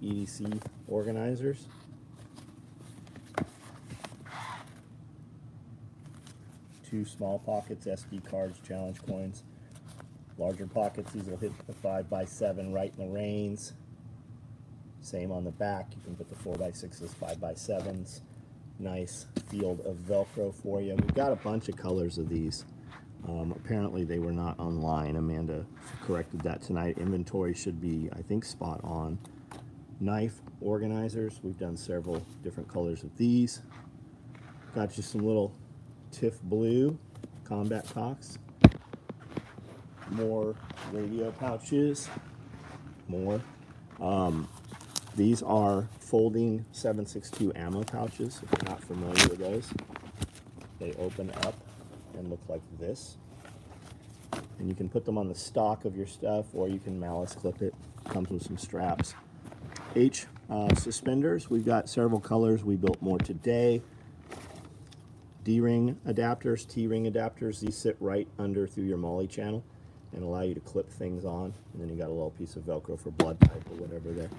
EDC organizers. Two small pockets, SD cards, challenge coins. Larger pockets, these will hit the 5x7 right in the reins. Same on the back, you can put the 4x6s, 5x7s. Nice field of Velcro for you. We've got a bunch of colors of these. Apparently they were not online. Amanda corrected that tonight. Inventory should be, I think, spot on. Knife organizers, we've done several different colors of these. Got you some little TIFF blue combat cocks. More radio pouches. More. These are folding 7.62 ammo pouches. If you're not familiar with those, they open up and look like this. And you can put them on the stock of your stuff, or you can malice clip it. Comes with some straps. Suspenders, we've got several colors. We built more today. D-ring adapters, T-ring adapters. These sit right under through your MOLLE channel and allow you to clip things on. And then you got a little piece of Velcro for blood type or whatever there.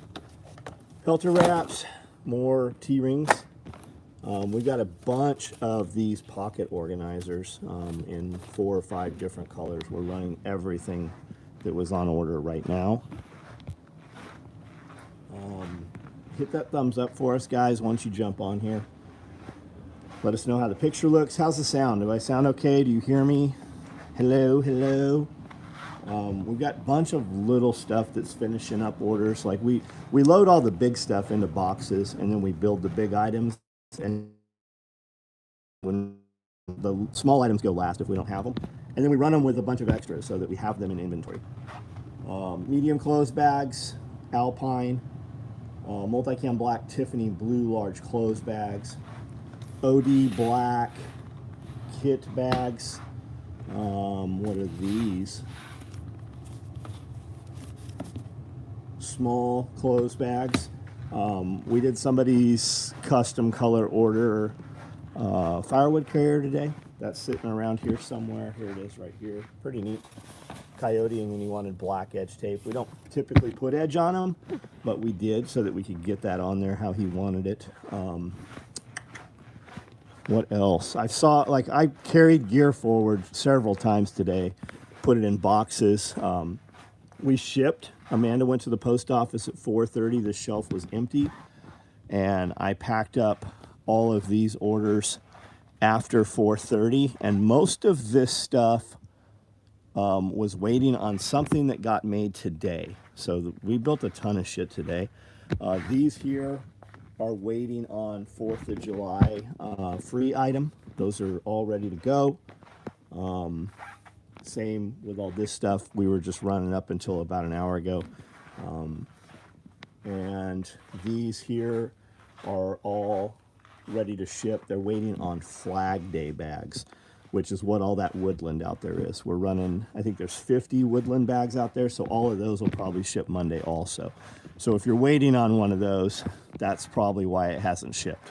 Pelter wraps, more T-rings. We've got a bunch of these pocket organizers in 4 or 5 different colors. We're running everything that was on order right now. Hit that thumbs up for us, guys, once you jump on here. Let us know how the picture looks. How's the sound? Do I sound okay? Do you hear me? Hello, hello. We've got a bunch of little stuff that's finishing up orders. Like we load all the big stuff into boxes, and then we build the big items. And when the small items go last, if we don't have them, and then we run them with a bunch of extras so that we have them in inventory. Medium clothes bags, Alpine, Multicam black, Tiffany blue large clothes bags, OD black kit bags. What are these? Small clothes bags. We did somebody's custom color order firewood carrier today. That's sitting around here somewhere. Here it is right here. Pretty neat. Coyote, and then he wanted black edge tape. We don't typically put edge on them, but we did so that we could get that on there how he wanted it. What else? I saw, like, I carried gear forward several times today, put it in boxes. We shipped. Amanda went to the post office at 4:30. The shelf was empty, and I packed up all of these orders after 4:30, and most of this stuff was waiting on something that got made today. So we built a ton of shit today. These here are waiting on 4th of July free item. Those are all ready to go. Same with all this stuff. We were just running up until about an hour ago. And these here are all ready to ship. They're waiting on Flag Day bags, which is what all that woodland out there is. We're running, I think there's 50 woodland bags out there, so all of those will probably ship Monday also. So if you're waiting on one of those, that's probably why it hasn't shipped.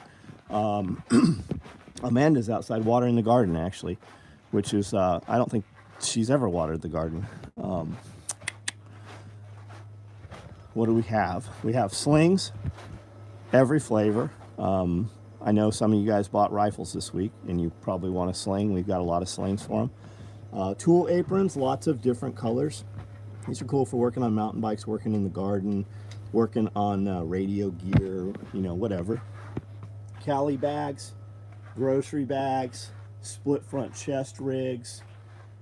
Amanda's outside watering the garden, actually, which is, I don't think she's ever watered the garden. What do we have? We have slings, every flavor. I know some of you guys bought rifles this week, and you probably want a sling. We've got a lot of slings for them. Tool aprons, lots of different colors. These are cool for working on mountain bikes, working in the garden, working on radio gear, you know, whatever. Cali bags, grocery bags, split front chest rigs.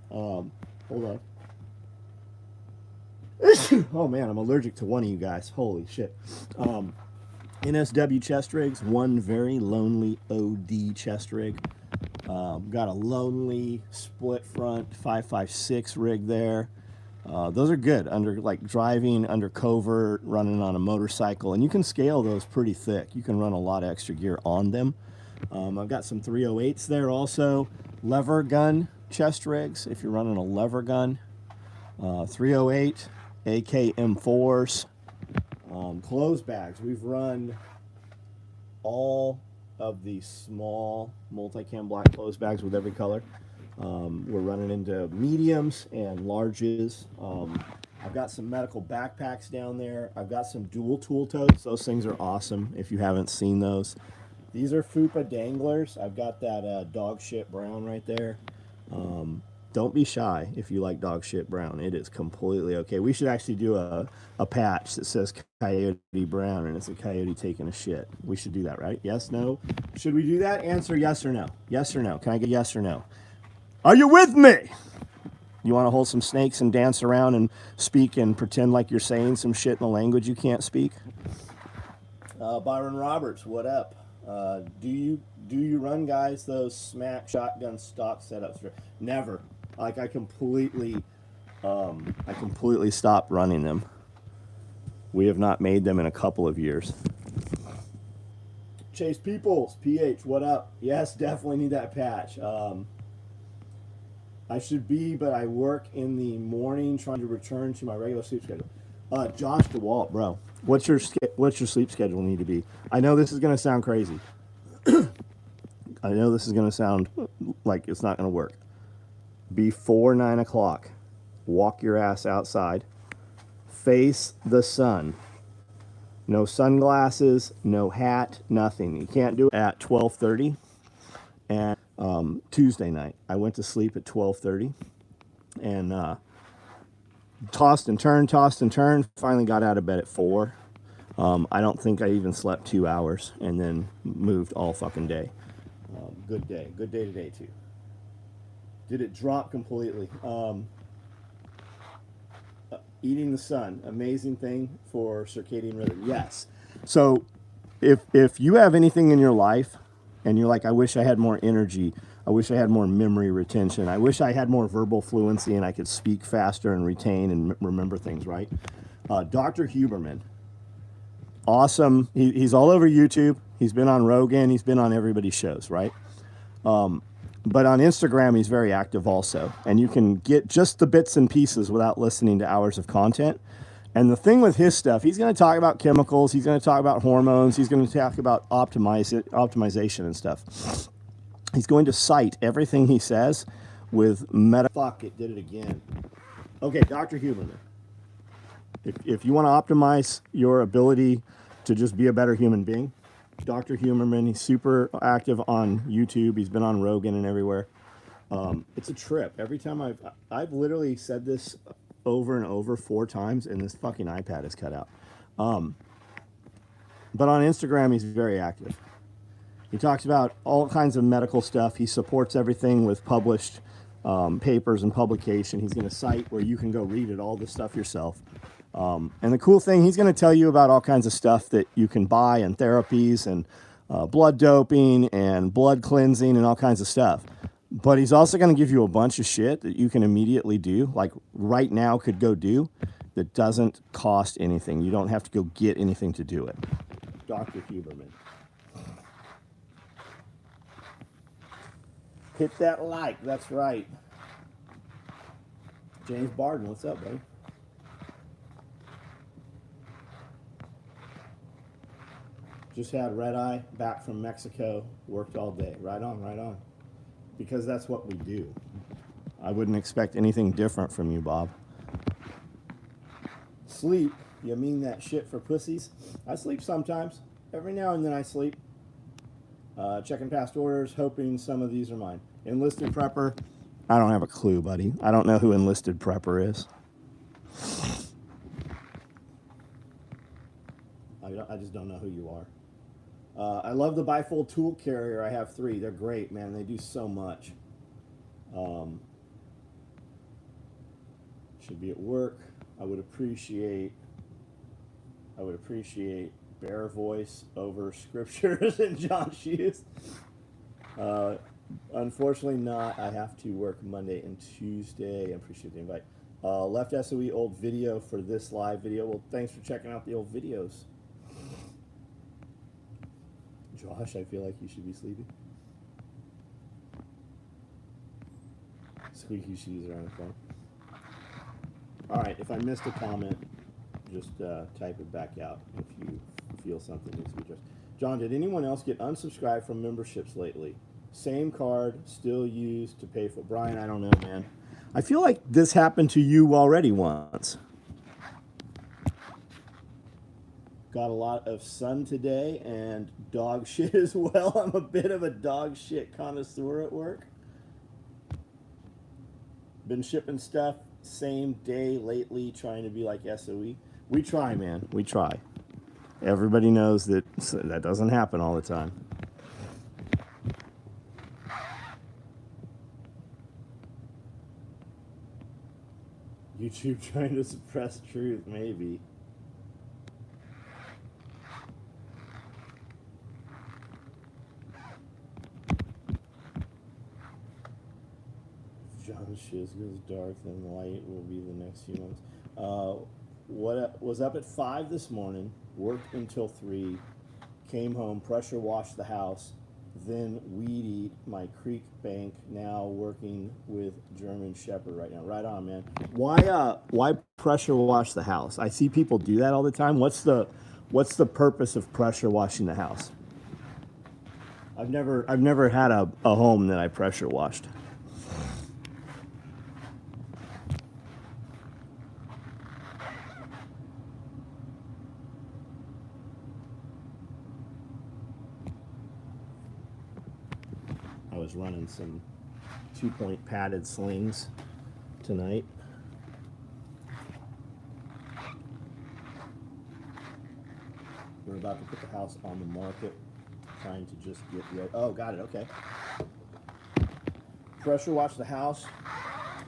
Hold on. Oh man, I'm allergic to one of you guys. Holy shit. NSW chest rigs, one very lonely OD chest rig. Got a lonely split front 5.56 rig there. Those are good under, like, driving under covert, running on a motorcycle, and you can scale those pretty thick. You can run a lot of extra gear on them. I've got some 308s there also. Lever gun chest rigs, if you're running a lever gun. 308, AK M4s. Clothes bags. We've run all of the small multicam black clothes bags with every color. We're running into mediums and larges. I've got some medical backpacks down there. I've got some dual tool totes. Those things are awesome if you haven't seen those. These are Fupa danglers. I've got that dog shit brown right there. Don't be shy if you like dog shit brown. It is completely okay. We should actually do a patch that says Coyote Brown and it's a coyote taking a shit. We should do that, right? Yes, no? Should we do that? Answer yes or no. Yes or no. Can I get yes or no? Are you with me? You want to hold some snakes and dance around and speak and pretend like you're saying some shit in a language you can't speak? Byron Roberts, what up? Do you run, guys, those smack shotgun stock setups? Never. Like I completely stopped running them. We have not made them in a couple of years. Chase Peoples, PH, what up? Yes, definitely need that patch. I should be, but I work in the morning trying to return to my regular sleep schedule. Josh DeWalt, bro, what's your sleep schedule need to be? I know this is going to sound crazy. I know this is going to sound like it's not going to work. Before 9 o'clock, walk your ass outside, face the sun. No sunglasses, no hat, nothing. You can't do it at 12:30. And Tuesday night, I went to sleep at 12:30 and tossed and turned, finally got out of bed at 4. I don't think I even slept 2 hours and then moved all fucking day. Good day today too. Did it drop completely? Eating the sun, amazing thing for circadian rhythm. Yes. So if you have anything in your life and you're like, I wish I had more energy, I wish I had more memory retention, I wish I had more verbal fluency and I could speak faster and retain and remember things, right? Dr. Huberman, awesome. He's all over YouTube. He's been on Rogan. He's been on everybody's shows, right? But on Instagram, he's very active also. And you can get just the bits and pieces without listening to hours of content. And the thing with his stuff, he's going to talk about chemicals. He's going to talk about hormones. He's going to talk about optimization and stuff. He's going to cite everything he says with Fuck, it did it again. Okay, Dr. Huberman. If you want to optimize your ability to just be a better human being, Dr. Huberman, he's super active on YouTube. He's been on Rogan and everywhere. It's a trip. Every time I've literally said this over and over 4 times, and this fucking iPad is cut out. But on Instagram, he's very active. He talks about all kinds of medical stuff. He supports everything with published papers and publication. He's going to cite where you can go read it, all this stuff yourself. And the cool thing, he's going to tell you about all kinds of stuff that you can buy and therapies and blood doping and blood cleansing and all kinds of stuff. But he's also going to give you a bunch of shit that you can immediately do, like right now could go do, that doesn't cost anything. You don't have to go get anything to do it. Dr. Huberman. Hit that like, that's right. James Barden, what's up, buddy? Just had red eye, back from Mexico, worked all day. Right on, right on. Because that's what we do. I wouldn't expect anything different from you, Bob. Sleep? You mean that shit for pussies? I sleep sometimes. Every now and then I sleep. Checking past orders, hoping some of these are mine. Enlisted Prepper? I don't have a clue, buddy. I don't know who Enlisted Prepper is. I just don't know who you are. I love the bifold tool carrier. I have 3. They're great, man. They do so much. Should be at work. I would appreciate bear voice over scriptures and John shoes. Unfortunately not. I have to work Monday and Tuesday. I appreciate the invite. Left SOE old video for this live video. Well, thanks for checking out the old videos. Josh, I feel like you should be sleeping. Squeaky shoes around the corner. All right, if I missed a comment, just type it back out if you feel something needs to be addressed. John, did anyone else get unsubscribed from memberships lately? Same card, still used to pay for. Brian, I don't know, man. I feel like this happened to you already once. Got a lot of sun today and dog shit as well. I'm a bit of a dog shit connoisseur at work. Been shipping stuff same day lately, trying to be like SOE. We try, man. We try. Everybody knows that that doesn't happen all the time. YouTube trying to suppress truth, maybe. If John's shiz goes dark, then light will be the next few months. What was up at 5 this morning, worked until 3, came home, pressure washed the house, then weed eat my creek bank, now working with German Shepherd right now. Right on, man. Why pressure wash the house? I see people do that all the time. What's the purpose of pressure washing the house? I've never had a home that I pressure washed. I was running some 2-point padded slings tonight. We're about to put the house on the market, trying to just get ready. Oh, got it, okay. Pressure wash the house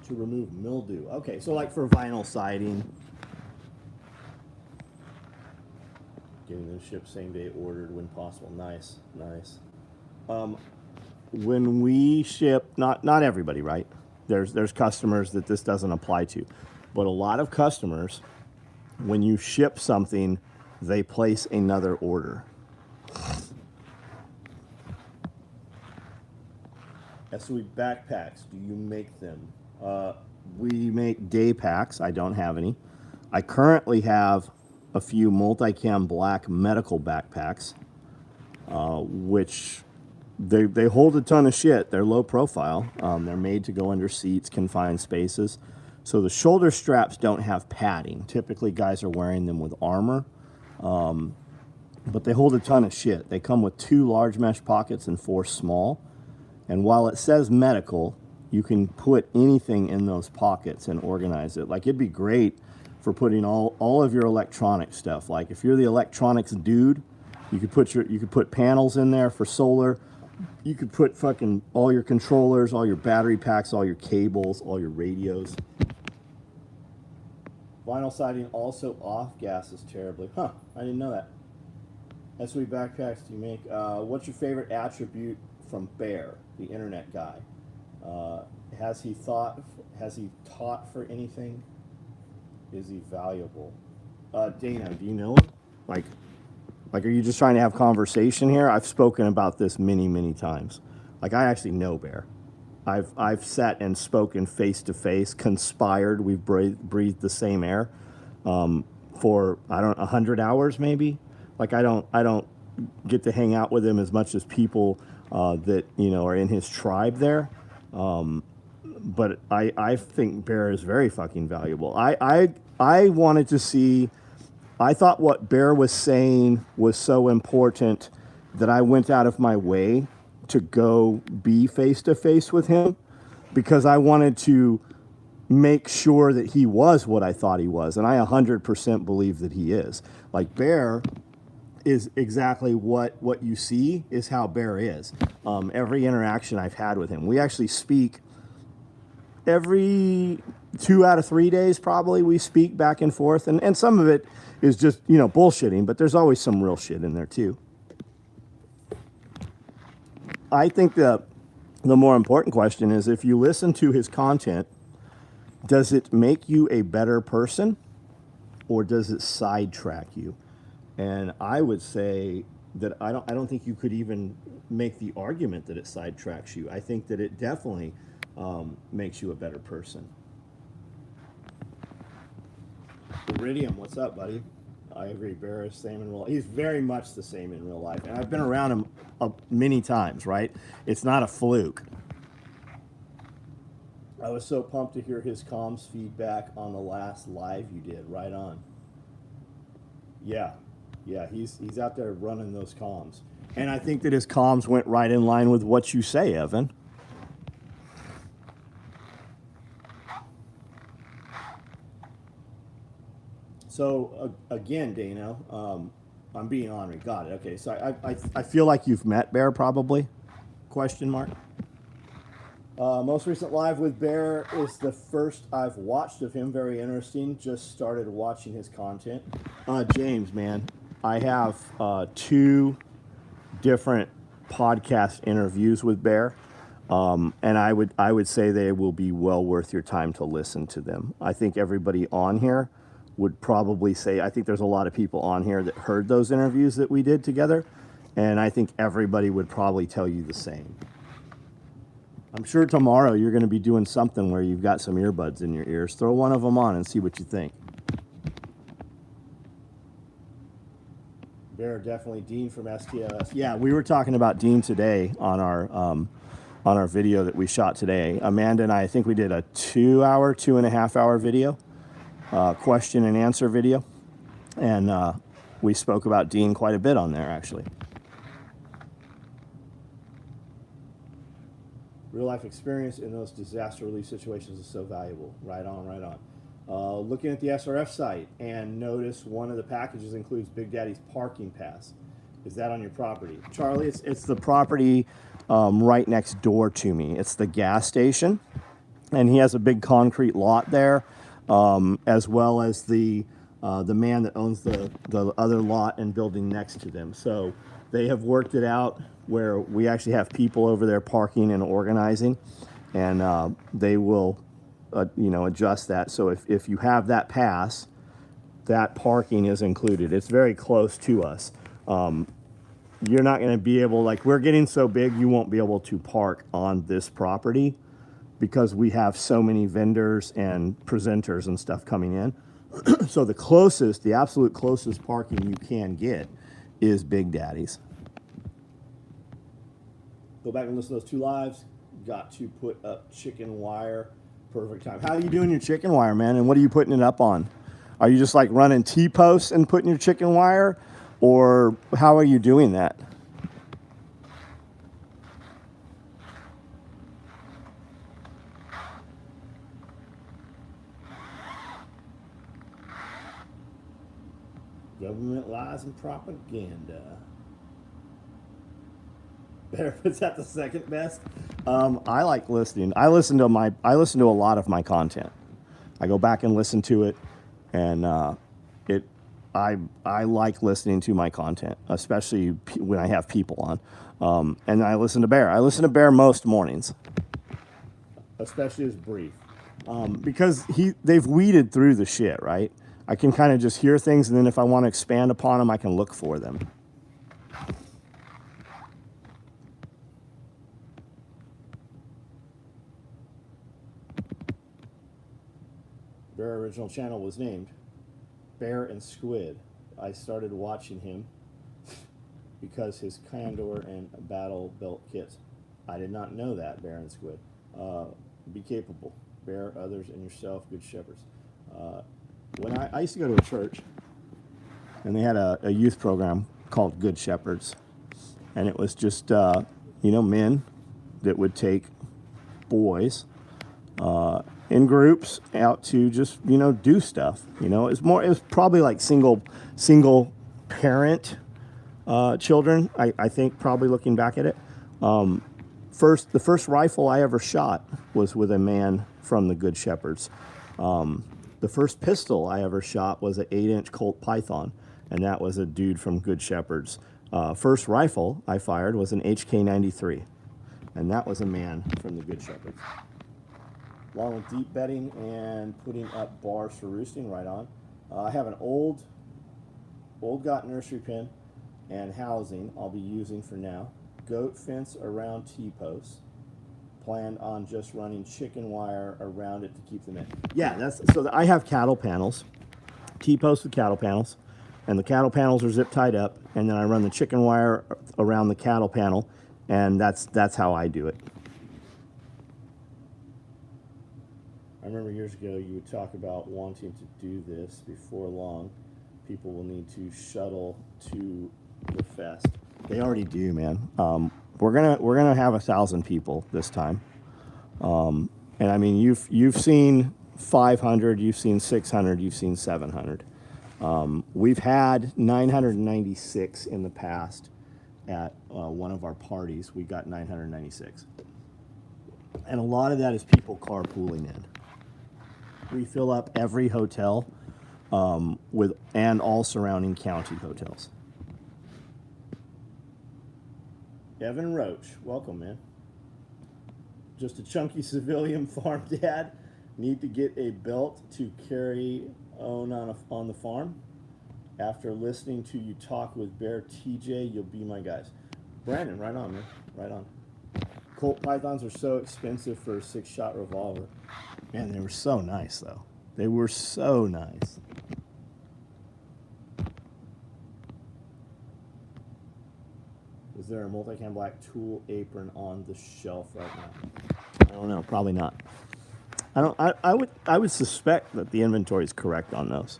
to remove mildew. Okay, so like for vinyl siding. Getting them shipped same day, ordered when possible. Nice, nice. When we ship, not everybody, right? There's customers that this doesn't apply to, but a lot of customers, when you ship something, they place another order. SOE backpacks, do you make them? We make day packs. I don't have any. I currently have a few Multicam black medical backpacks, which they hold a ton of shit. They're low profile. They're made to go under seats, confined spaces. So the shoulder straps don't have padding. Typically, guys are wearing them with armor, but they hold a ton of shit. They come with 2 large mesh pockets and 4 small. And while it says medical, you can put anything in those pockets and organize it. Like, it'd be great for putting all of your electronic stuff. Like, if you're the electronics dude, you could put panels in there for solar. You could put fucking all your controllers, all your battery packs, all your cables, all your radios. Vinyl siding also off gases terribly. Huh, I didn't know that. SOE backpacks do you make? What's your favorite attribute from Bear, the internet guy? Has he taught for anything? Is he valuable? Dana, do you know him? Like, are you just trying to have conversation here? I've spoken about this many, many times. Like, I actually know Bear. I've sat and spoken face to face, conspired. We've breathed the same air for 100 hours maybe. Like, I don't get to hang out with him as much as people that are in his tribe there. But I think Bear is very fucking valuable. I wanted to see. I thought what Bear was saying was so important that I went out of my way to go be face to face with him, because I wanted to make sure that he was what I thought he was. And I 100% believe that he is. Like, Bear is exactly what you see is how Bear is. Every interaction I've had with him, we actually speak every 2 out of 3 days, probably. We speak back and forth, and some of it is just bullshitting, but there's always some real shit in there too. I think the more important question is, if you listen to his content, does it make you a better person, or does it sidetrack you? And I would say that I don't think you could even make the argument that it sidetracks you. I think that it definitely makes you a better person. Iridium, what's up, buddy? I agree. Bear is same in real life. He's very much the same in real life, and I've been around him many times. Right? It's not a fluke. I was so pumped to hear his feedback on the last live you did. Right on. Yeah, Yeah, he's out there running those comms. And I think that his comms went right in line with what you say, Evan. So again, Dano, I'm being honored. Got it. Okay, so I feel like you've met Bear probably? Question mark. Most recent live with Bear is the first I've watched of him. Very interesting. Just started watching his content. James, man, I have 2 different podcast interviews with Bear, and I would say they will be well worth your time to listen to them. I think everybody on here would probably say, I think there's a lot of people on here that heard those interviews that we did together, and I think everybody would probably tell you the same. I'm sure tomorrow you're going to be doing something where you've got some earbuds in your ears. Throw one of them on and see what you think. Bear, definitely Dean from STLS. Yeah, we were talking about Dean today on our video that we shot today. Amanda and I think we did a 2.5 hour video, question and answer video, and we spoke about Dean quite a bit on there, actually. Real life experience in those disaster relief situations is so valuable. Right on, right on. Looking at the SRF site and notice one of the packages includes Big Daddy's parking pass. Is that on your property? Charlie, it's the property right next door to me. It's the gas station, and he has a big concrete lot there, as well as the man that owns the other lot and building next to them. So they have worked it out where we actually have people over there parking and organizing, and they will adjust that. So if you have that pass, that parking is included. It's very close to us. You're not going to be able, like, we're getting so big, you won't be able to park on this property because we have so many vendors and presenters and stuff coming in. So the absolute closest parking you can get is Big Daddy's. Go back and listen to those 2 lives. Got to put up chicken wire. Perfect time. How are you doing your chicken wire, man? And what are you putting it up on? Are you just like running T-posts and putting your chicken wire? Or how are you doing that? Government lies and propaganda. Bear, is that the second best? I like listening. I listen to a lot of my content. I go back and listen to it, and I like listening to my content, especially when I have people on. And I listen to Bear. I listen to Bear most mornings, especially his brief, because they've weeded through the shit, right? I can kind of just hear things, and then if I want to expand upon them, I can look for them. Bear original channel was named Bear and Squid. I started watching him because his candor and battle belt kits. I did not know that, Bear and Squid. Be capable. Bear, others, and yourself, good shepherds. When I used to go to a church, and they had a youth program called Good Shepherds, and it was just men that would take boys in groups out to just do stuff. It was probably like single parent children. I think, probably looking back at it. The first rifle I ever shot was with a man from the Good Shepherds. The first pistol I ever shot was an 8-inch Colt Python, and that was a dude from Good Shepherds. First rifle I fired was an HK-93, and that was a man from the Good Shepherds. Along with deep bedding and putting up bars for roosting, right on. I have an old got nursery pen and housing I'll be using for now. Goat fence around T-posts. Planned on just running chicken wire around it to keep them in. Yeah, I have cattle panels, T-posts with cattle panels, and the cattle panels are zip tied up, and then I run the chicken wire around the cattle panel, and that's how I do it. I remember years ago you would talk about wanting to do this before long. people will need to shuttle to the fest. They already do, man. We're gonna have 1,000 people this time, and I mean you've seen 500, you've seen 600, you've seen 700. We've had 996 in the past at one of our parties. We got 996, and a lot of that is people carpooling in. We fill up every hotel and all surrounding county hotels. Evan Roach, welcome, man. Just a chunky civilian farm dad. Need to get a belt to carry on the farm. After listening to you talk with Bear TJ, you'll be my guys. Brandon, right on, man. Right on. Colt pythons are so expensive for a 6-shot revolver. Man, they were so nice, though. They were so nice. Is there a Multicam Black tool apron on the shelf right now? I don't know. Probably not. I would suspect that the inventory is correct on those.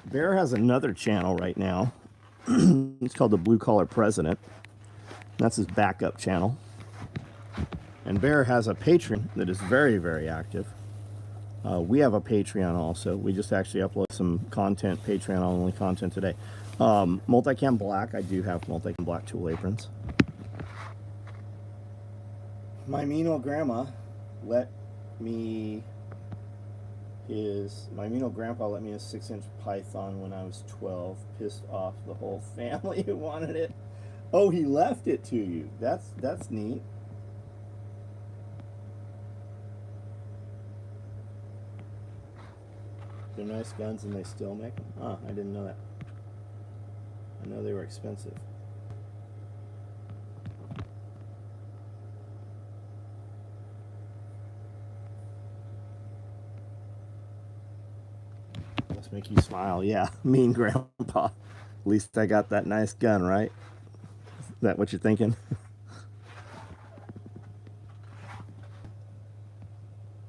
Bear has another channel right now. It's called the Blue Collar President. That's his backup channel. And Bear has a Patreon that is very, very active. We have a Patreon also. We just actually upload some content, Patreon-only content today. Multicam Black, I do have Multicam Black tool aprons. My mean old grandpa let me my mean old grandpa let me a 6-inch python when I was 12. Pissed off the whole family who wanted it. Oh, he left it to you. That's neat. They're nice guns and they still make them? Oh, I didn't know that. I know they were expensive. Must make you smile. Yeah, mean grandpa. At least I got that nice gun, right? Is that what you're thinking?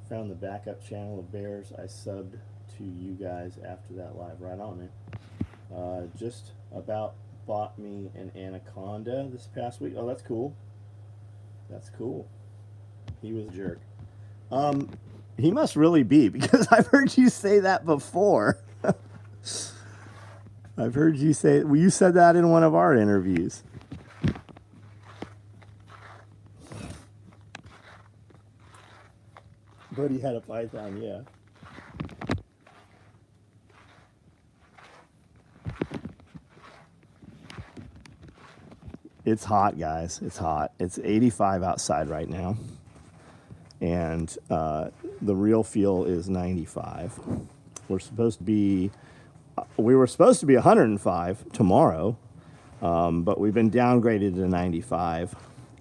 Found the backup channel of Bears. I subbed to you guys after that live. Right on, man. Just about bought me an Anaconda this past week. Oh, that's cool. That's cool. He was a jerk. He must really be, because I've heard you say that before. I've heard you say, well, you said that in one of our interviews. But he had a python, yeah. It's hot, guys. It's hot. It's 85 outside right now. And the real feel is 95. We were supposed to be 105 tomorrow, but we've been downgraded to 95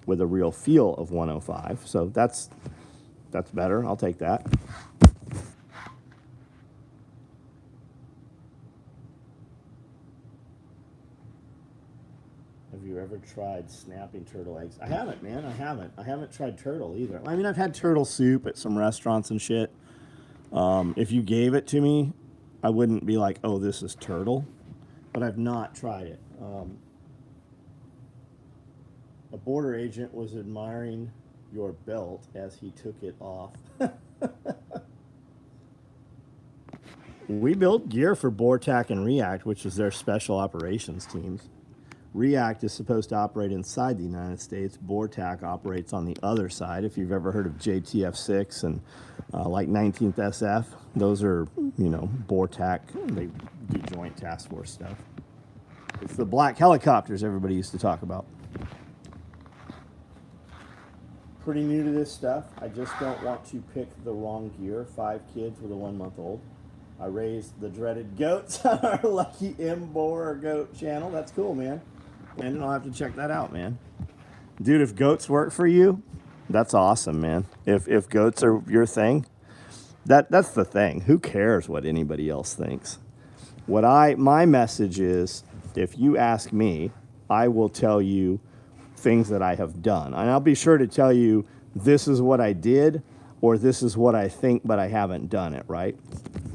with a real feel of 105. So that's better. I'll take that. Have you ever tried snapping turtle eggs? I haven't, man. I haven't tried turtle either. I mean, I've had turtle soup at some restaurants and shit. If you gave it to me, I wouldn't be like, oh, this is turtle. But I've not tried it. A border agent was admiring your belt as he took it off. We built gear for BORTAC and REACT, which is their special operations teams. REACT is supposed to operate inside the United States. BORTAC operates on the other side. If you've ever heard of JTF-6 and like 19th SF, those are, you know, BORTAC. They do joint task force stuff. It's the black helicopters everybody used to talk about. Pretty new to this stuff. I just don't want to pick the wrong gear. 5 kids with a 1-month-old. I raised the dreaded goats on our Lucky M-Boar goat channel. That's cool, man. And I'll have to check that out, man. Dude, if goats work for you, that's awesome, man. If goats are your thing, that's the thing. Who cares what anybody else thinks? My message is, if you ask me, I will tell you things that I have done. And I'll be sure to tell you this is what I did or this is what I think, but I haven't done it, right?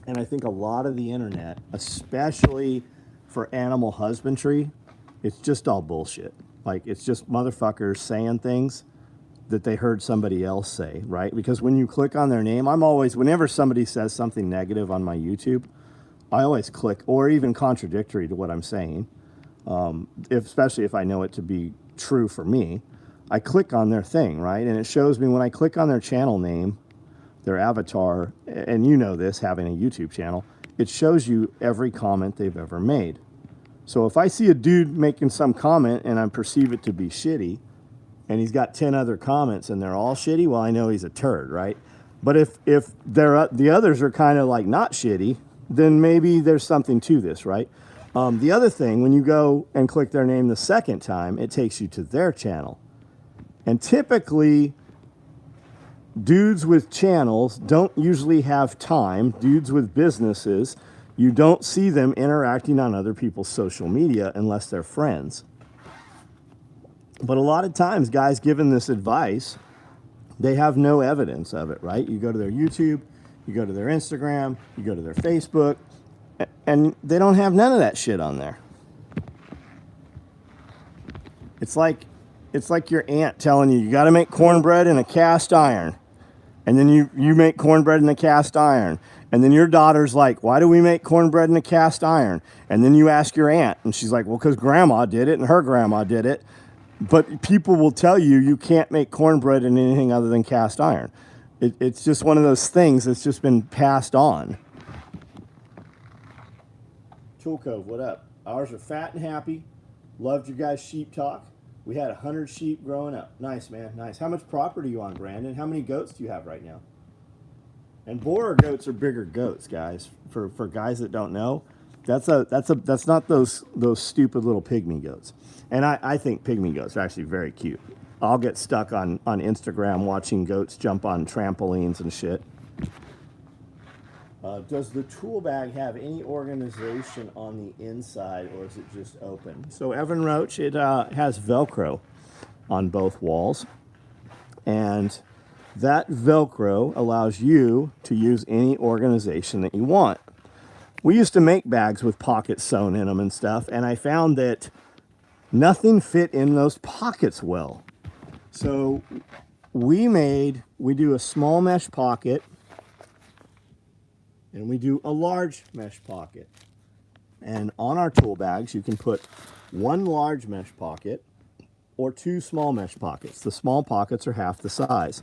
And I think a lot of the internet, especially for animal husbandry, it's just all bullshit. Like, it's just motherfuckers saying things that they heard somebody else say, right? Because when you click on their name, I'm always, whenever somebody says something negative on my YouTube, I always click, or even contradictory to what I'm saying, especially if I know it to be true for me, I click on their thing, right? And it shows me when I click on their channel name, their avatar, and you know this, having a YouTube channel, it shows you every comment they've ever made. So if I see a dude making some comment and I perceive it to be shitty, and he's got 10 other comments and they're all shitty, well, I know he's a turd, right? But if the others are kind of like not shitty, then maybe there's something to this, right? The other thing, when you go and click their name the second time, it takes you to their channel. And typically, dudes with channels don't usually have time. Dudes with businesses, you don't see them interacting on other people's social media unless they're friends. But a lot of times, guys giving this advice, they have no evidence of it, right? You go to their YouTube, you go to their Instagram, you go to their Facebook, and they don't have none of that shit on there. It's like your aunt telling you got to make cornbread in a cast iron. And then you make cornbread in a cast iron. And then your daughter's like, why do we make cornbread in a cast iron? And then you ask your aunt, and she's like, well, because grandma did it and her grandma did it. But people will tell you you can't make cornbread in anything other than cast iron. It's just one of those things that's just been passed on. Tool Cove, what up? Ours are fat and happy. Loved you guys' sheep talk. We had 100 sheep growing up. Nice, man, nice. How much property are you on, Brandon? How many goats do you have right now? And Boer goats are bigger goats, guys. For guys that don't know, that's not those stupid little pygmy goats. And I think pygmy goats are actually very cute. I'll get stuck on Instagram watching goats jump on trampolines and shit. Does the tool bag have any organization on the inside, or is it just open? So Evan Roach, it has Velcro on both walls. And that Velcro allows you to use any organization that you want. We used to make bags with pockets sewn in them and stuff, and I found that nothing fit in those pockets well. So we do a small mesh pocket, and we do a large mesh pocket. And on our tool bags, you can put one large mesh pocket or two small mesh pockets. The small pockets are half the size.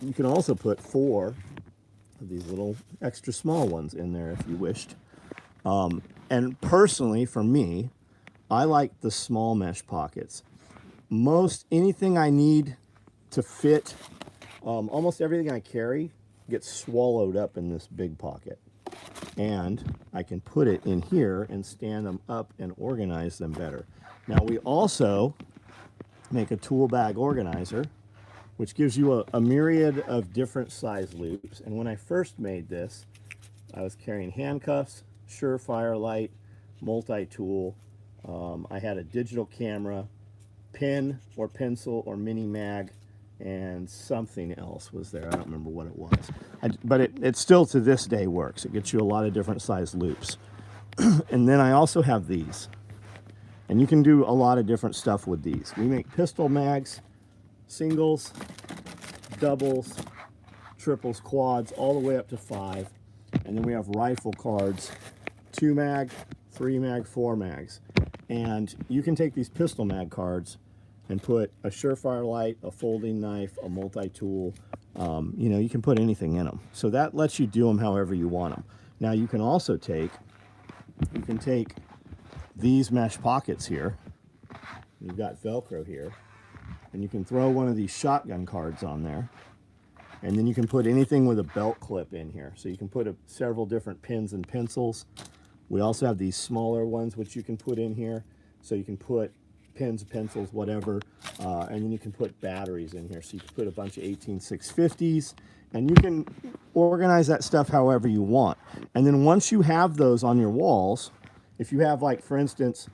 You can also put 4 of these little extra small ones in there if you wished. And personally, for me, I like the small mesh pockets. Anything I need to fit, almost everything I carry gets swallowed up in this big pocket. And I can put it in here and stand them up and organize them better. Now we also make a tool bag organizer, which gives you a myriad of different size loops. And when I first made this, I was carrying handcuffs, Surefire light, multi-tool. I had a digital camera, pen or pencil or mini mag, and something else was there. I don't remember what it was. But it still to this day works. It gets you a lot of different size loops. And then I also have these. And you can do a lot of different stuff with these. We make pistol mags, singles, doubles, triples, quads, all the way up to 5. And then we have rifle cards, 2 mag, 3 mag, 4 mags. And you can take these pistol mag cards and put a Surefire light, a folding knife, a multi-tool. You can put anything in them. So that lets you do them however you want them. Now you can also take these mesh pockets here. You've got Velcro here. And you can throw one of these shotgun cards on there. And then you can put anything with a belt clip in here. So you can put several different pins and pencils. We also have these smaller ones which you can put in here. So you can put pins, pencils, whatever. And then you can put batteries in here. So you can put a bunch of 18650s. And you can organize that stuff however you want. And then once you have those on your walls, if you have, like, for instance,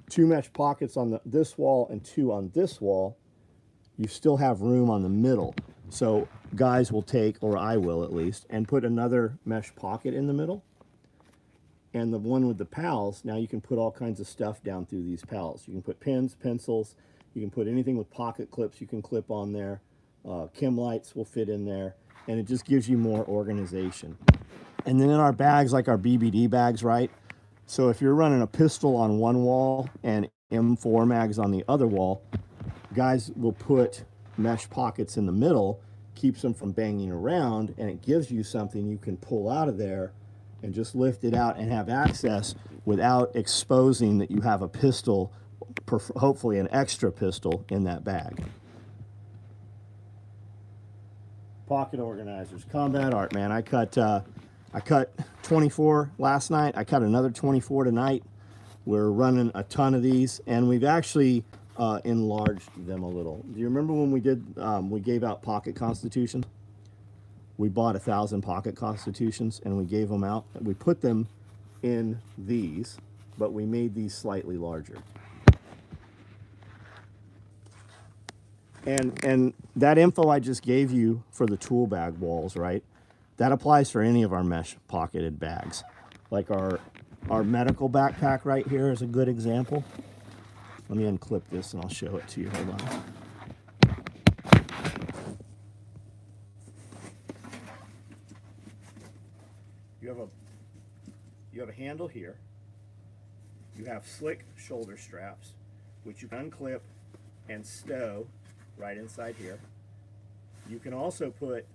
2 mesh pockets on this wall and 2 on this wall, you still have room on the middle. So guys will take, or I will at least, and put another mesh pocket in the middle. And the one with the pals, now you can put all kinds of stuff down through these pals. You can put pens, pencils, you can put anything with pocket clips you can clip on there. Chem lights will fit in there, and it just gives you more organization. And then in our bags, like our BBD bags, right? So if you're running a pistol on one wall and M4 mags on the other wall, guys will put mesh pockets in the middle, keeps them from banging around, and it gives you something you can pull out of there and just lift it out and have access without exposing that you have a pistol, hopefully an extra pistol in that bag. Pocket organizers, Combat Art, man. I cut 24 last night. I cut another 24 tonight. We're running a ton of these, and we've actually enlarged them a little. Do you remember when we did, we gave out pocket constitutions? We bought 1,000 pocket constitutions and we gave them out. We put them in these, but we made these slightly larger. And that info I just gave you for the tool bag walls, right? That applies for any of our mesh pocketed bags. Like our medical backpack right here is a good example. Let me unclip this and I'll show it to you. Hold on. You have a handle here. You have slick shoulder straps, which you can unclip and stow right inside here. You can also put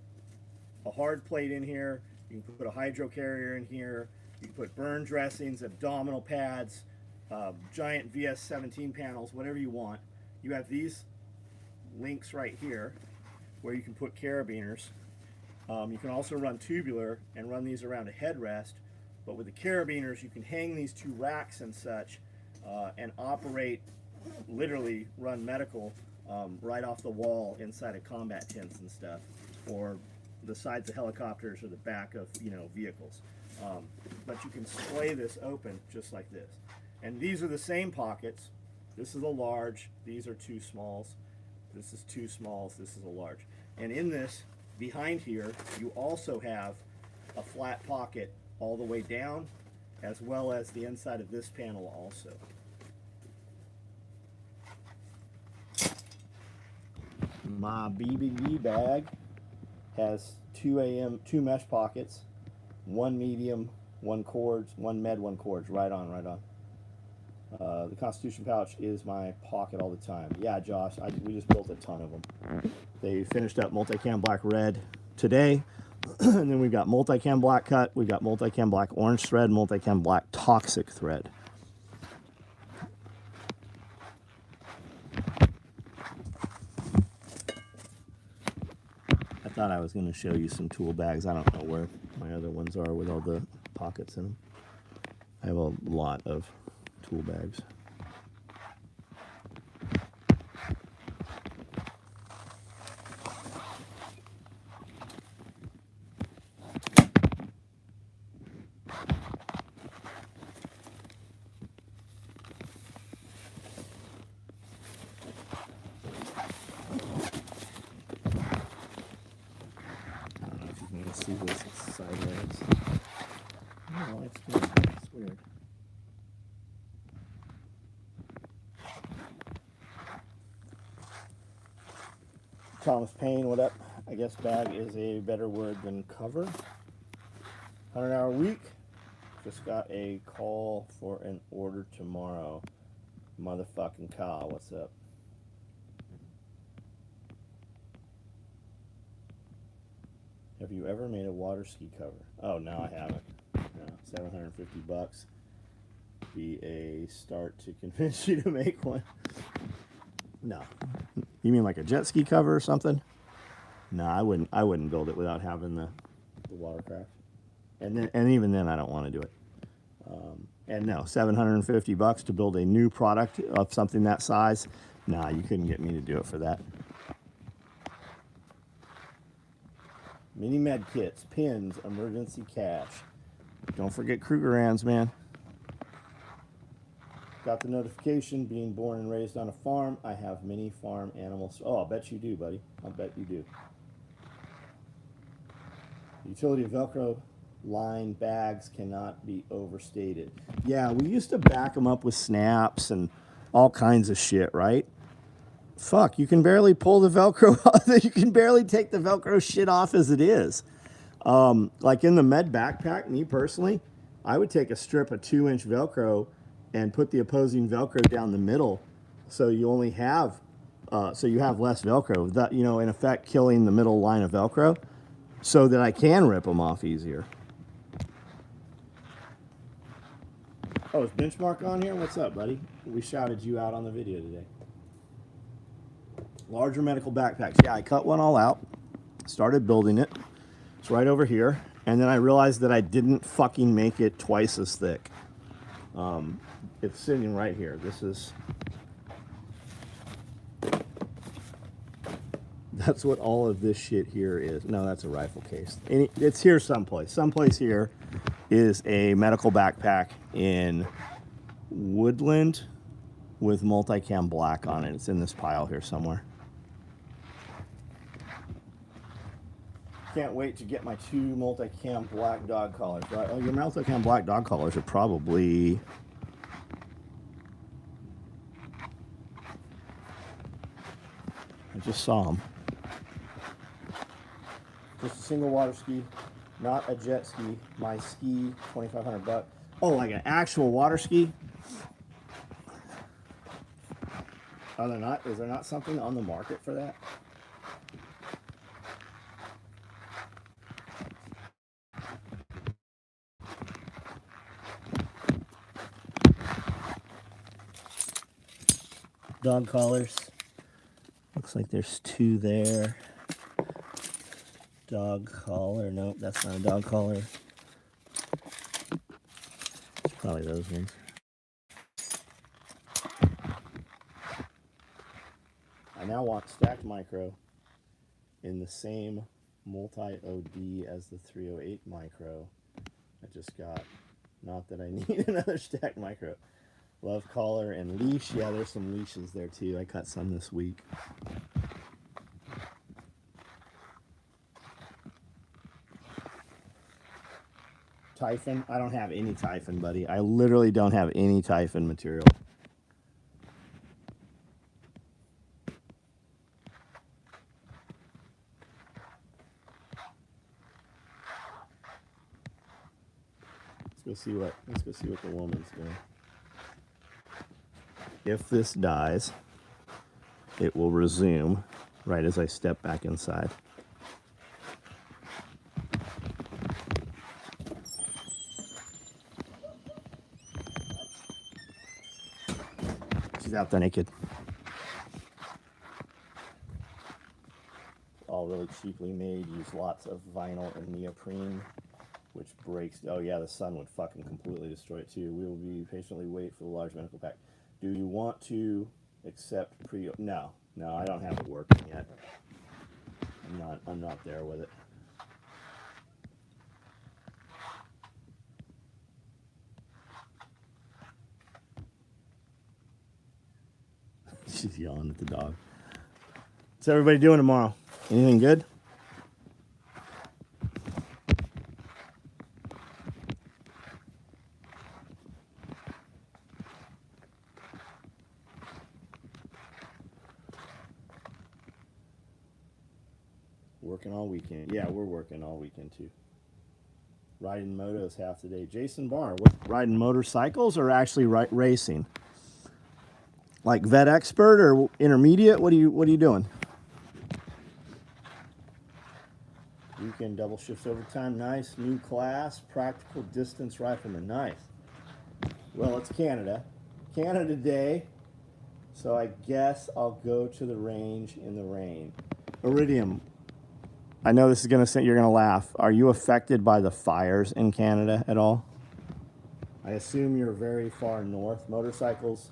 a hard plate in here. You can put a hydro carrier in here. You can put burn dressings, abdominal pads, giant VS17 panels, whatever you want. You have these links right here where you can put carabiners. You can also run tubular and run these around a headrest, but with the carabiners you can hang these 2 racks and such and operate, literally run medical right off the wall inside of combat tents and stuff, or the sides of helicopters or the back of vehicles. But you can splay this open just like this. And these are the same pockets. This is a large, these are 2 smalls, this is 2 smalls, this is a large. And in this, behind here, you also have a flat pocket all the way down, as well as the inside of this panel also. My BBD bag has 2 mesh pockets, 1 medium, 1 cords, 1 med, 1 cords, right on. The Constitution pouch is my pocket all the time. Yeah, Josh, we just built a ton of them. They finished up Multicam Black Red today, and then we've got Multicam Black Cut, we've got Multicam Black Orange Thread, Multicam Black Toxic Thread. I thought I was going to show you some tool bags. I don't know where my other ones are with all the pockets in them. I have a lot of tool bags. See this, it's sideways. Oh, it's weird. Thomas Payne, what up? I guess bag is a better word than cover. 100-hour week. Just got a call for an order tomorrow. Motherfucking Kyle, what's up? Have you ever made a water ski cover? Oh, no, I haven't. No, $750. Be a start to convince you to make one. No. You mean like a jet ski cover or something? No, I wouldn't build it without having the watercraft. And even then, I don't want to do it. And no, $750 to build a new product of something that size. Nah, you couldn't get me to do it for that. Mini med kits, pins, emergency cash. Don't forget Krugerrands, man. Got the notification, being born and raised on a farm. I have many farm animals. Oh, I'll bet you do, buddy. I'll bet you do. The utility of Velcro line bags cannot be overstated. Yeah, we used to back them up with snaps and all kinds of shit, right? Fuck, you can barely pull the Velcro off. You can barely take the Velcro shit off as it is. Like in the med backpack, me personally, I would take a strip of 2-inch Velcro and put the opposing Velcro down the middle, so you only have, so you have less Velcro. That, you know, in effect, killing the middle line of Velcro, so that I can rip them off easier. Oh, is Benchmark on here? What's up, buddy? We shouted you out on the video today. Larger medical backpacks. Yeah, I cut one all out, started building it. It's right over here, and then I realized that I didn't fucking make it twice as thick. It's sitting right here. That's what all of this shit here is. No, that's a rifle case. It's here someplace. Someplace here is a medical backpack in Woodland with multicam black on it. It's in this pile here somewhere. Can't wait to get my 2 multicam black dog collars. Right? Oh, your multicam black dog collars are probably... I just saw them. Just a single water ski, not a jet ski. My ski, $2,500. Oh, like an actual water ski? Are there not? Is there not something on the market for that? Dog collars. Looks like there's 2 there. Dog collar. Nope, that's not a dog collar. It's probably those ones. I now want stacked micro in the same multi-OD as the 308 micro. I just got, not that I need another stacked micro. Love collar and leash. Yeah, there's some leashes there too. I cut some this week. Typhon. I don't have any Typhon, buddy. I literally don't have any Typhon material. Let's go see what the woman's doing. If this dies, it will resume right as I step back inside. She's out there naked. All really cheaply made, use lots of vinyl and neoprene, which breaks. Oh yeah, the sun would fucking completely destroy it too. We will be patiently wait for the large medical pack. Do you want to accept pre? No, I don't have it working yet. I'm not there with it. She's yelling at the dog. What's everybody doing tomorrow? Anything good? Working all weekend. Yeah, we're working all weekend too. Riding motos half the day. Jason Barr, what, riding motorcycles or actually racing? Like vet expert or intermediate? What are you doing? Weekend double shifts overtime. Nice. New class. Practical distance rifleman. Nice. Well, it's Canada. Canada Day. So I guess I'll go to the range in the rain. Iridium. I know this is going to say you're going to laugh. Are you affected by the fires in Canada at all? I assume you're very far north. Motorcycles,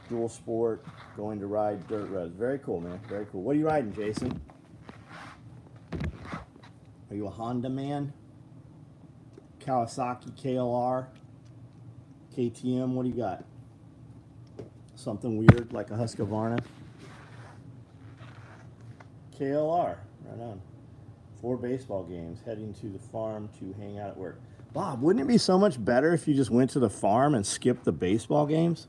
dual sport, going to ride dirt roads. Very cool, man. Very cool. What are you riding, Jason? Are you a Honda man? Kawasaki KLR? KTM? What do you got? something weird like a Husqvarna. KLR, right on. 4 baseball games, heading to the farm to hang out at work. Bob, wouldn't it be so much better if you just went to the farm and skipped the baseball games?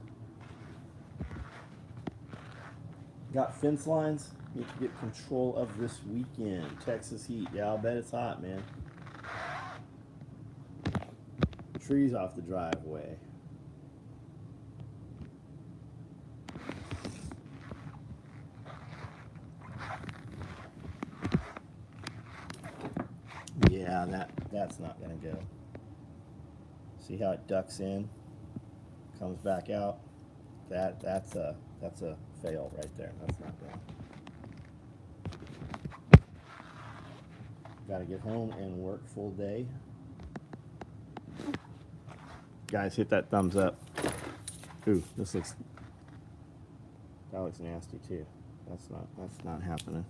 Got fence lines? Need to get control of this weekend. Texas heat. Yeah, I'll bet it's hot, man. Trees off the driveway. Yeah, that's not gonna go. See how it ducks in, comes back out. That's a fail right there. That's not going. Got to get home and work full day. Guys, hit that thumbs up. Ooh, that looks nasty too. That's not happening.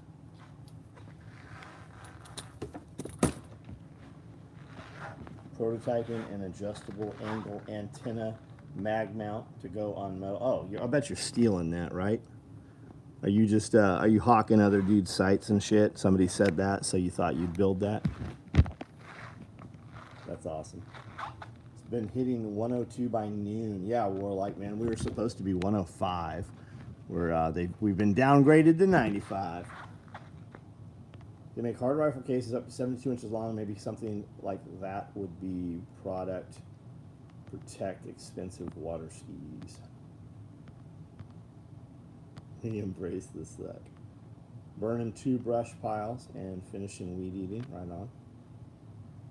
Prototyping an adjustable angle antenna mag mount to go on metal. Oh, I bet you're stealing that, right? Are you just are you hawking other dudes' sites and shit? Somebody said that, so you thought you'd build that? That's awesome. It's been hitting 102 by noon. Yeah, Warlike, man, we were supposed to be 105. We've been downgraded to 95. They make hard rifle cases up to 72 inches long. Maybe something like that would be product. Protect expensive water skis. He embraced the suck. Burning 2 brush piles and finishing weed eating. Right on.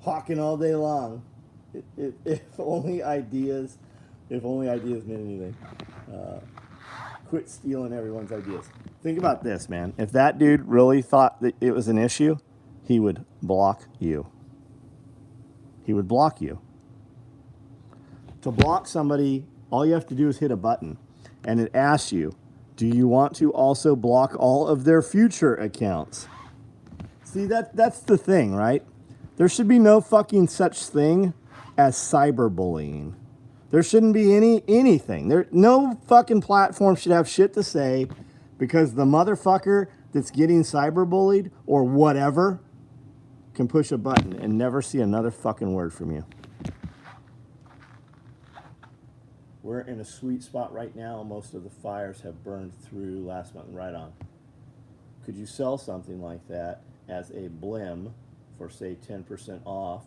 Hawking all day long. If only ideas meant anything. Quit stealing everyone's ideas. Think about this, man. If that dude really thought that it was an issue, he would block you. He would block you. To block somebody, all you have to do is hit a button, and it asks you, do you want to also block all of their future accounts? See, that's the thing, right? There should be no fucking such thing as cyberbullying. There shouldn't be anything. No fucking platform should have shit to say because the motherfucker that's getting cyberbullied or whatever can push a button and never see another fucking word from you. We're in a sweet spot right now. Most of the fires have burned through last month. Right on. Could you sell something like that as a blim for, say, 10% off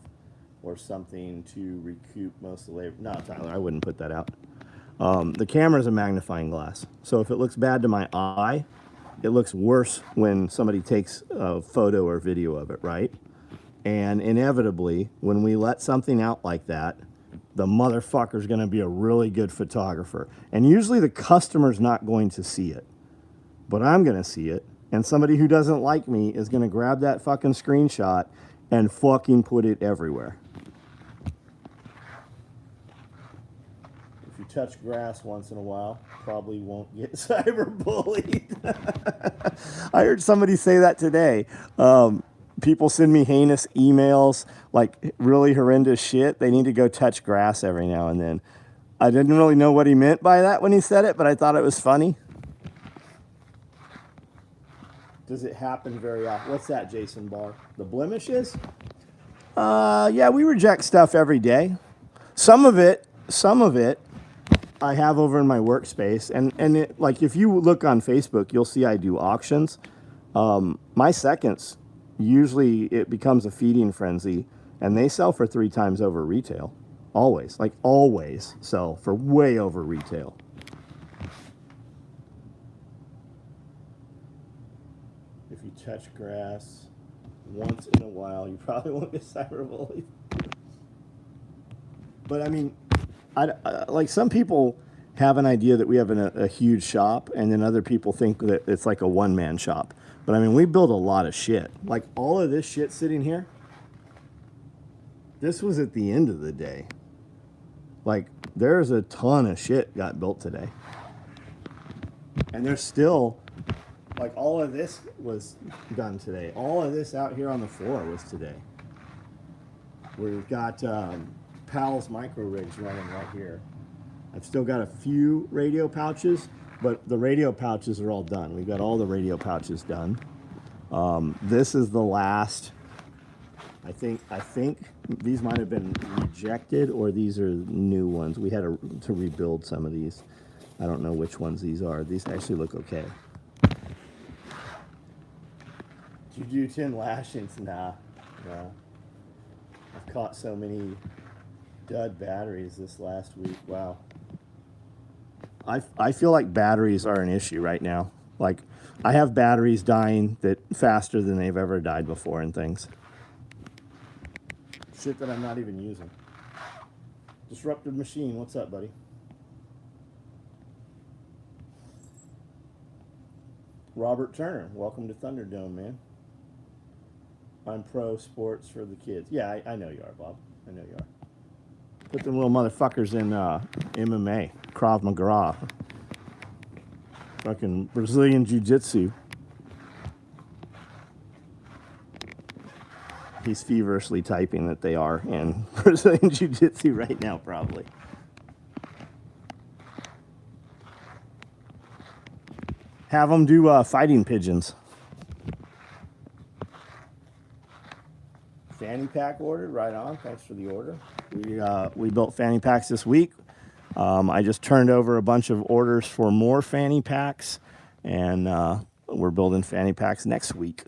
or something to recoup most of the labor? No, Tyler, I wouldn't put that out. The camera is a magnifying glass. So if it looks bad to my eye, it looks worse when somebody takes a photo or video of it, right? And inevitably, when we let something out like that, the motherfucker's going to be a really good photographer. And usually the customer's not going to see it. But I'm going to see it. And somebody who doesn't like me is going to grab that fucking screenshot and fucking put it everywhere. If you touch grass once in a while, probably won't get cyberbullied. I heard somebody say that today. People send me heinous emails, like really horrendous shit. They need to go touch grass every now and then. I didn't really know what he meant by that when he said it, but I thought it was funny. Does it happen very often? What's that, Jason Barr? The blemishes? Yeah, we reject stuff every day. Some of it I have over in my workspace. And it, like if you look on Facebook, you'll see I do auctions. My seconds, usually it becomes a feeding frenzy, and they sell for 3 times over retail. Always sell for way over retail. If you touch grass once in a while, you probably won't get cyberbullied. But I mean, like some people have an idea that we have a huge shop, and then other people think that it's like a one-man shop. But I mean, we build a lot of shit. Like all of this shit sitting here, this was at the end of the day. Like there's a ton of shit got built today. And there's still, like all of this was done today. All of this out here on the floor was today. We've got Pal's micro rigs running right here. I've still got a few radio pouches, but the radio pouches are all done. We've got all the radio pouches done. This is the last. I think these might have been rejected, or these are new ones. We had to rebuild some of these. I don't know which ones these are. These actually look okay. Did you do 10 lashings? Nah. I've caught so many dud batteries this last week. Wow. I feel like batteries are an issue right now. Like, I have batteries dying faster than they've ever died before and things. Shit that I'm not even using. Disrupted Machine, what's up, buddy? Robert Turner, welcome to Thunderdome, man. I'm pro sports for the kids. Yeah, I know you are, Bob. I know you are. Put them little motherfuckers in MMA, Krav Maga, fucking Brazilian Jiu-Jitsu. He's feverishly typing that they are in Brazilian Jiu-Jitsu right now, probably. Have them do fighting pigeons. Fanny pack order, right on. Thanks for the order. We built fanny packs this week. I just turned over a bunch of orders for more fanny packs, and we're building fanny packs next week.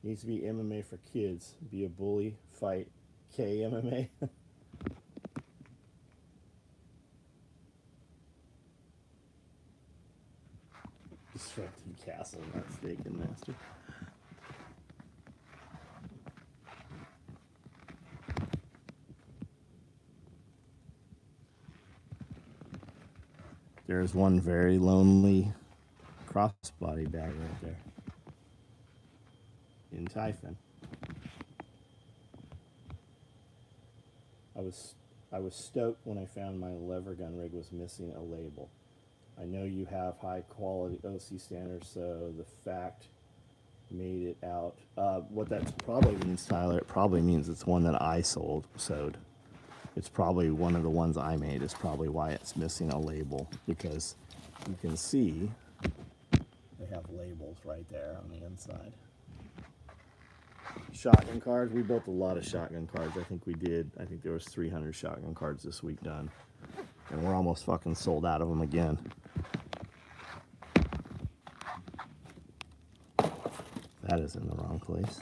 Needs to be MMA for kids. Be a bully, fight, KMMA. Disrupted Castle, not Steak and Master. There's one very lonely crossbody bag right there. In Typhon. I was stoked when I found my lever gun rig was missing a label. I know you have high quality OC standards, so the fact made it out. What that probably means, Tyler, it probably means it's one that I sewed. It's probably one of the ones I made. Is probably why it's missing a label, because you can see they have labels right there on the inside. Shotgun cards. We built a lot of shotgun cards. I think there was 300 shotgun cards this week done. And we're almost fucking sold out of them again. That is in the wrong place.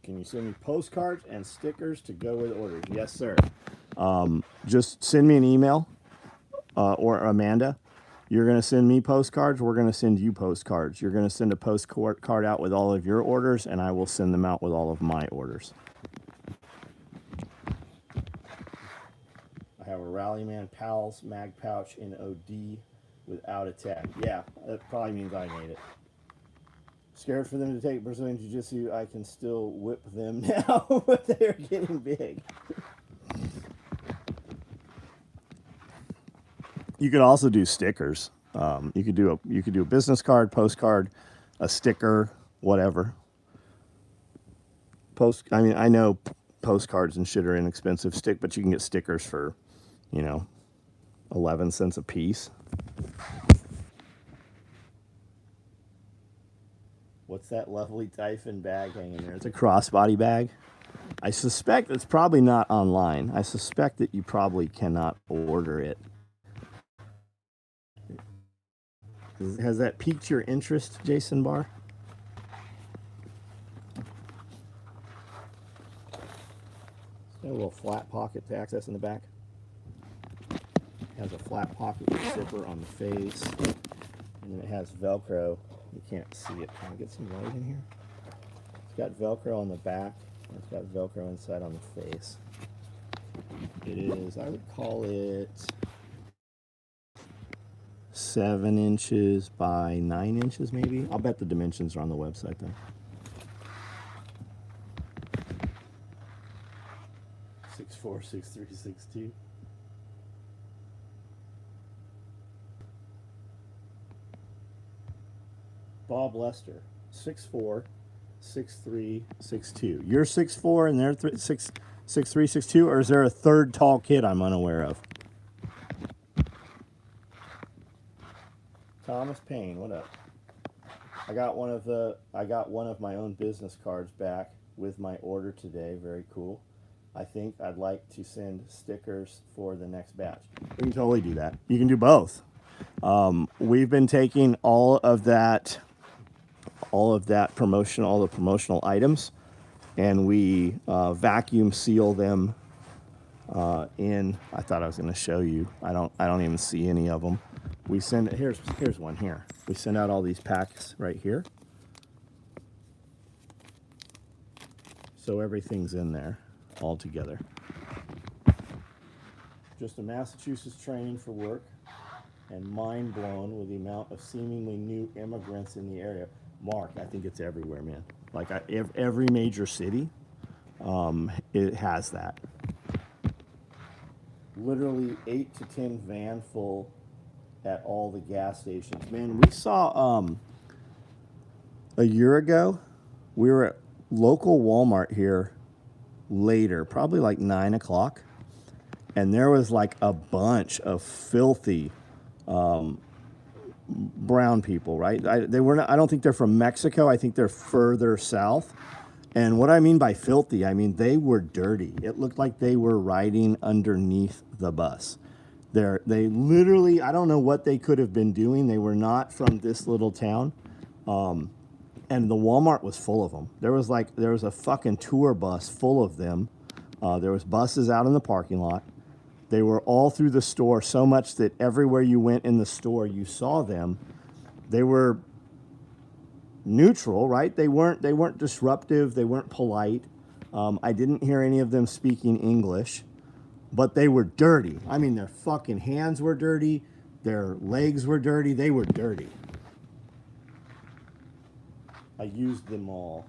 Can you send me postcards and stickers to go with orders? Yes, sir. Just send me an email, or Amanda. You're going to send me postcards. We're going to send you postcards. You're going to send a postcard out with all of your orders, and I will send them out with all of my orders. I have a Rallyman Pals mag pouch in OD without a tag. Yeah, that probably means I made it. Scared for them to take Brazilian Jiu-Jitsu. I can still whip them now, but they are getting big. You could also do stickers. You could do a business card, postcard, a sticker, whatever. I mean, I know postcards and shit are inexpensive, but you can get stickers for, 11 cents a piece. What's that lovely Typhon bag hanging there? It's a crossbody bag. I suspect it's probably not online. I suspect that you probably cannot order it. Has that piqued your interest, Jason Barr? Got a little flat pocket to access in the back. It has a flat pocket with a zipper on the face, and then it has Velcro. You can't see it. Can I get some light in here? It's got Velcro on the back, and it's got Velcro inside on the face. It is, I would call it 7 inches by 9 inches, maybe. I'll bet the dimensions are on the website, though. 6'4", 6'3", 6'2". Bob Lester, 6'4", 6'3", 6'2". You're 6'4" and they're 6'3", 6'2", or is there a third tall kid I'm unaware of? Thomas Payne, what up? I got one of my own business cards back with my order today. Very cool. I think I'd like to send stickers for the next batch. We can totally do that. You can do both. We've been taking all the promotional items, and we vacuum seal them in. I thought I was going to show you. I don't even see any of them. We send here's one here. We send out all these packs right here, so everything's in there all together. Just a Massachusetts training for work, and mind blown with the amount of seemingly new immigrants in the area. Mark, I think it's everywhere, man. Like every major city, it has that. Literally 8 to 10 van full at all the gas stations. Man, we saw a year ago, we were at local Walmart here later, probably like 9 o'clock, and there was like a bunch of filthy brown people, right? They were not, I don't think they're from Mexico. I think they're further south. And what I mean by filthy, I mean they were dirty. It looked like they were riding underneath the bus. They literally, I don't know what they could have been doing. They were not from this little town. And the Walmart was full of them. There was a fucking tour bus full of them. There was buses out in the parking lot. They were all through the store, so much that everywhere you went in the store, you saw them. They were neutral, right? They weren't disruptive. They weren't polite. I didn't hear any of them speaking English. But they were dirty. I mean, their fucking hands were dirty. Their legs were dirty. They were dirty. I used them all.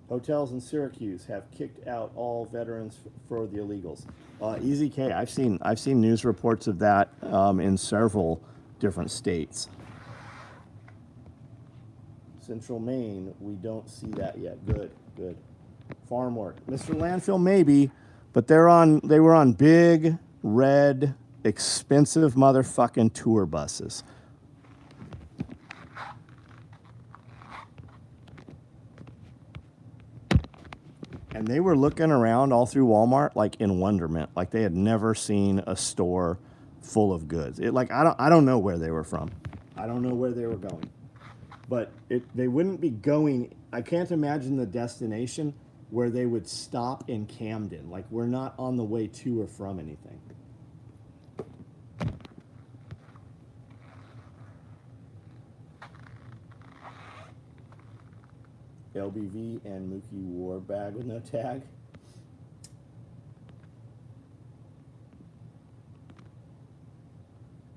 Hotels in Syracuse have kicked out all veterans for the illegals. Easy K, I've seen news reports of that in several different states. Central Maine, we don't see that yet. Good. Farm work. Mr. Landfill, maybe. But they were on big, red, expensive motherfucking tour buses. And they were looking around all through Walmart like in wonderment, like they had never seen a store full of goods. I don't know where they were from. I don't know where they were going. But they wouldn't be going, I can't imagine the destination where they would stop in Camden. Like, we're not on the way to or from anything. LBV and Mookie wore bag with no tag.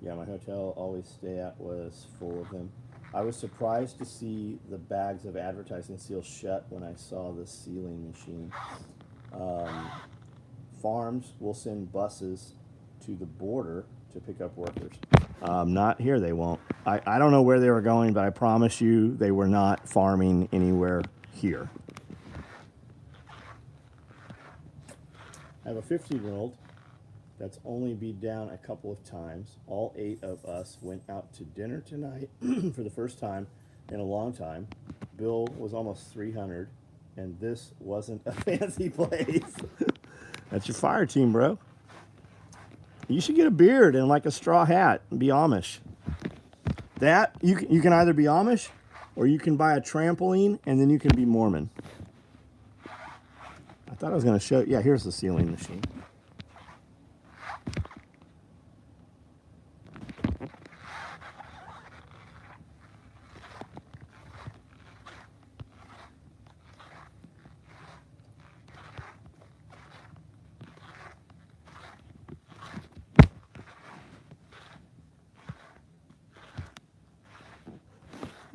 Yeah, my hotel always stay at was full of them. I was surprised to see the bags of advertising sealed shut when I saw the sealing machine. Farms will send buses to the border to pick up workers. Not here, they won't. I don't know where they were going, but I promise you they were not farming anywhere here. I have a 15-year-old that's only been down a couple of times. All 8 of us went out to dinner tonight for the first time in a long time. Bill was almost 300, and this wasn't a fancy place. That's your fire team, bro. You should get a beard and like a straw hat and be Amish. That, you can either be Amish or you can buy a trampoline and then you can be Mormon. I thought I was going to show, yeah, here's the sealing machine.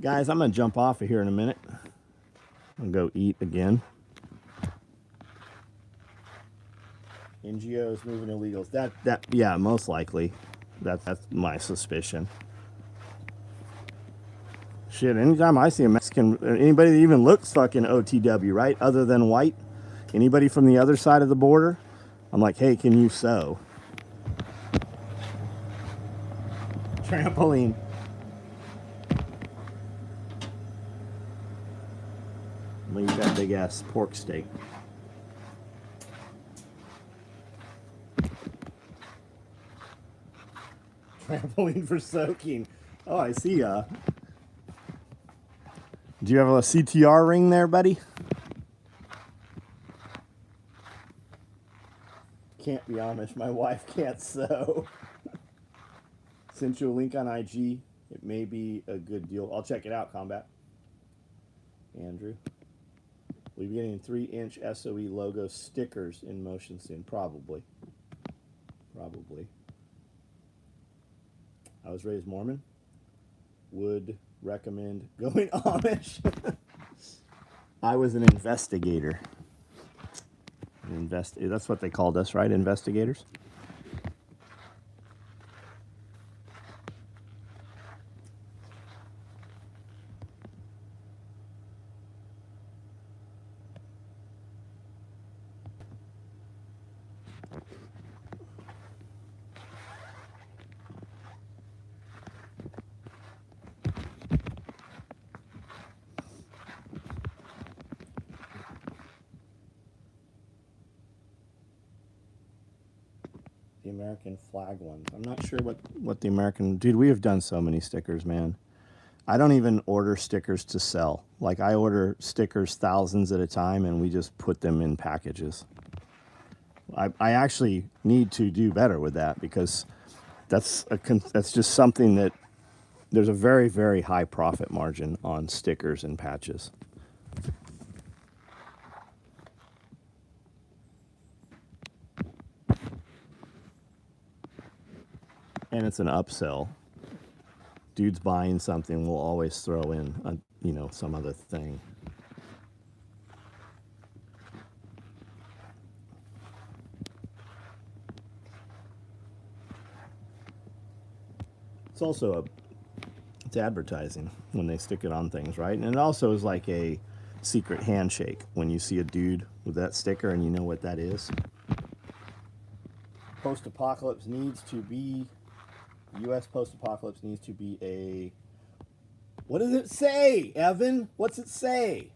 Guys, I'm going to jump off of here in a minute. I'm going to go eat again. NGOs moving illegals. Yeah, most likely. That's my suspicion. Shit, anytime I see a Mexican, anybody that even looks fucking OTW, right? Other than white, anybody from the other side of the border, I'm like, hey, can you sew? Trampoline. Look at that big ass pork steak. Trampoline for soaking. Oh, I see ya. Do you have a CTR ring there, buddy? Can't be Amish. My wife can't sew. Sent you a link on IG. It may be a good deal. I'll check it out, Combat. Andrew. We'll be getting 3-inch SOE logo stickers in motion soon. Probably. Probably. I was raised Mormon. Would recommend going Amish. I was an investigator. That's what they called us, right? Investigators. The American flag ones. I'm not sure what the American... Dude, we have done so many stickers, man. I don't even order stickers to sell. Like, I order stickers thousands at a time, and we just put them in packages. I actually need to do better with that, because that's just something that... There's a very, very high profit margin on stickers and patches. And it's an upsell. Dude's buying something, we'll always throw in, some other thing. It's also it's advertising when they stick it on things, right? And it also is like a secret handshake when you see a dude with that sticker and you know what that is. Post-apocalypse needs to be... U.S. post-apocalypse needs to be a... What does it say, Evan? What's it say?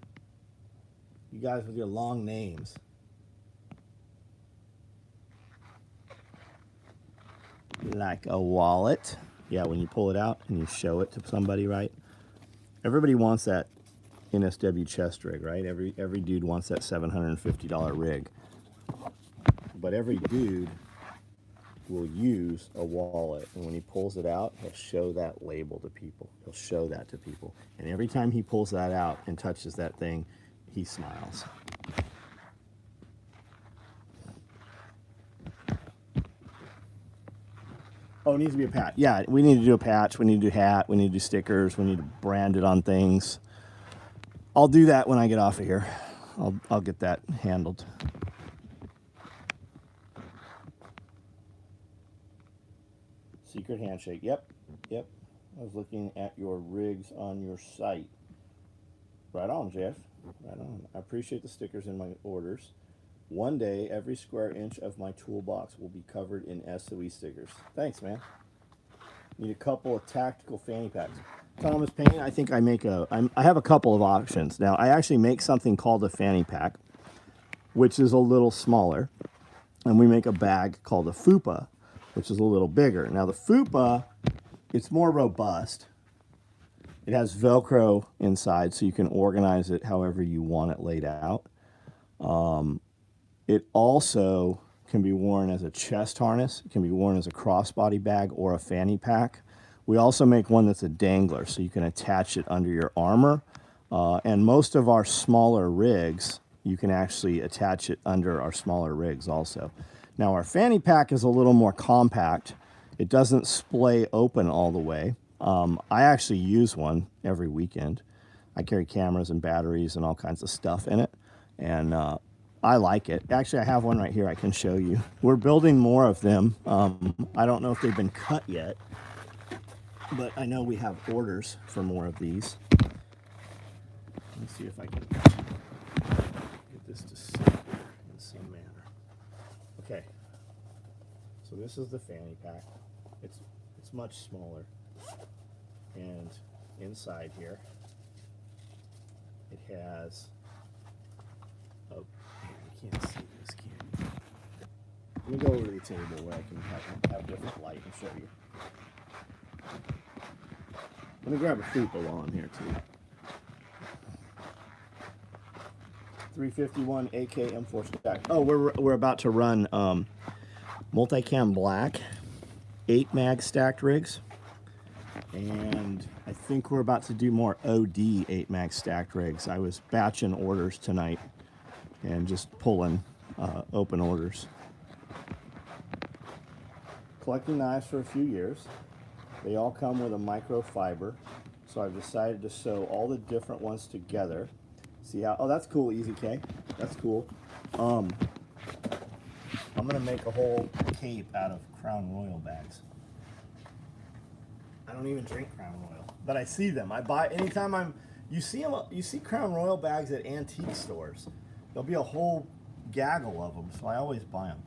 You guys with your long names. Like a wallet. Yeah, when you pull it out and you show it to somebody, right? Everybody wants that NSW chest rig, right? Every dude wants that $750 rig. But every dude will use a wallet, and when he pulls it out, he'll show that label to people. He'll show that to people. And every time he pulls that out and touches that thing, he smiles. Oh, it needs to be a patch. Yeah, we need to do a patch. We need to do a hat. We need to do stickers. We need to brand it on things. I'll do that when I get off of here. I'll get that handled. Secret handshake. Yep. I was looking at your rigs on your site. Right on, Jeff. Right on. I appreciate the stickers in my orders. One day, every square inch of my toolbox will be covered in SOE stickers. Thanks, man. Need a couple of tactical fanny packs. Thomas Payne, I think I have a couple of options. Now, I actually make something called a fanny pack, which is a little smaller. And we make a bag called a FUPA, which is a little bigger. Now, the FUPA, it's more robust. It has Velcro inside, so you can organize it however you want it laid out. It also can be worn as a chest harness. It can be worn as a crossbody bag or a fanny pack. We also make one that's a dangler, so you can attach it under your armor. And most of our smaller rigs, you can actually attach it under our smaller rigs also. Now, our fanny pack is a little more compact. It doesn't splay open all the way. I actually use one every weekend. I carry cameras and batteries and all kinds of stuff in it. And I like it. Actually, I have one right here I can show you. We're building more of them. I don't know if they've been cut yet. but I know we have orders for more of these. Let me see if I can get this to sit here in some manner. Okay, so this is the fanny pack. It's much smaller, and inside here it has a, man, you can't see this, can you? Let me go over to the table where I can have different light and show you. Let me grab a Fupa while I'm here too. 351 AK M4 stack. Oh, we're about to run multicam black 8 mag stacked rigs, and I think we're about to do more OD 8 mag stacked rigs. I was batching orders tonight and just pulling open orders. Collecting knives for a few years. They all come with a microfiber, so I've decided to sew all the different ones together. See how? Oh, that's cool, Easy K. That's cool. I'm gonna make a whole cape out of Crown Royal bags. I don't even drink Crown Royal, but I see them. I buy anytime you see them. You see Crown Royal bags at antique stores. There'll be a whole gaggle of them, so I always buy them.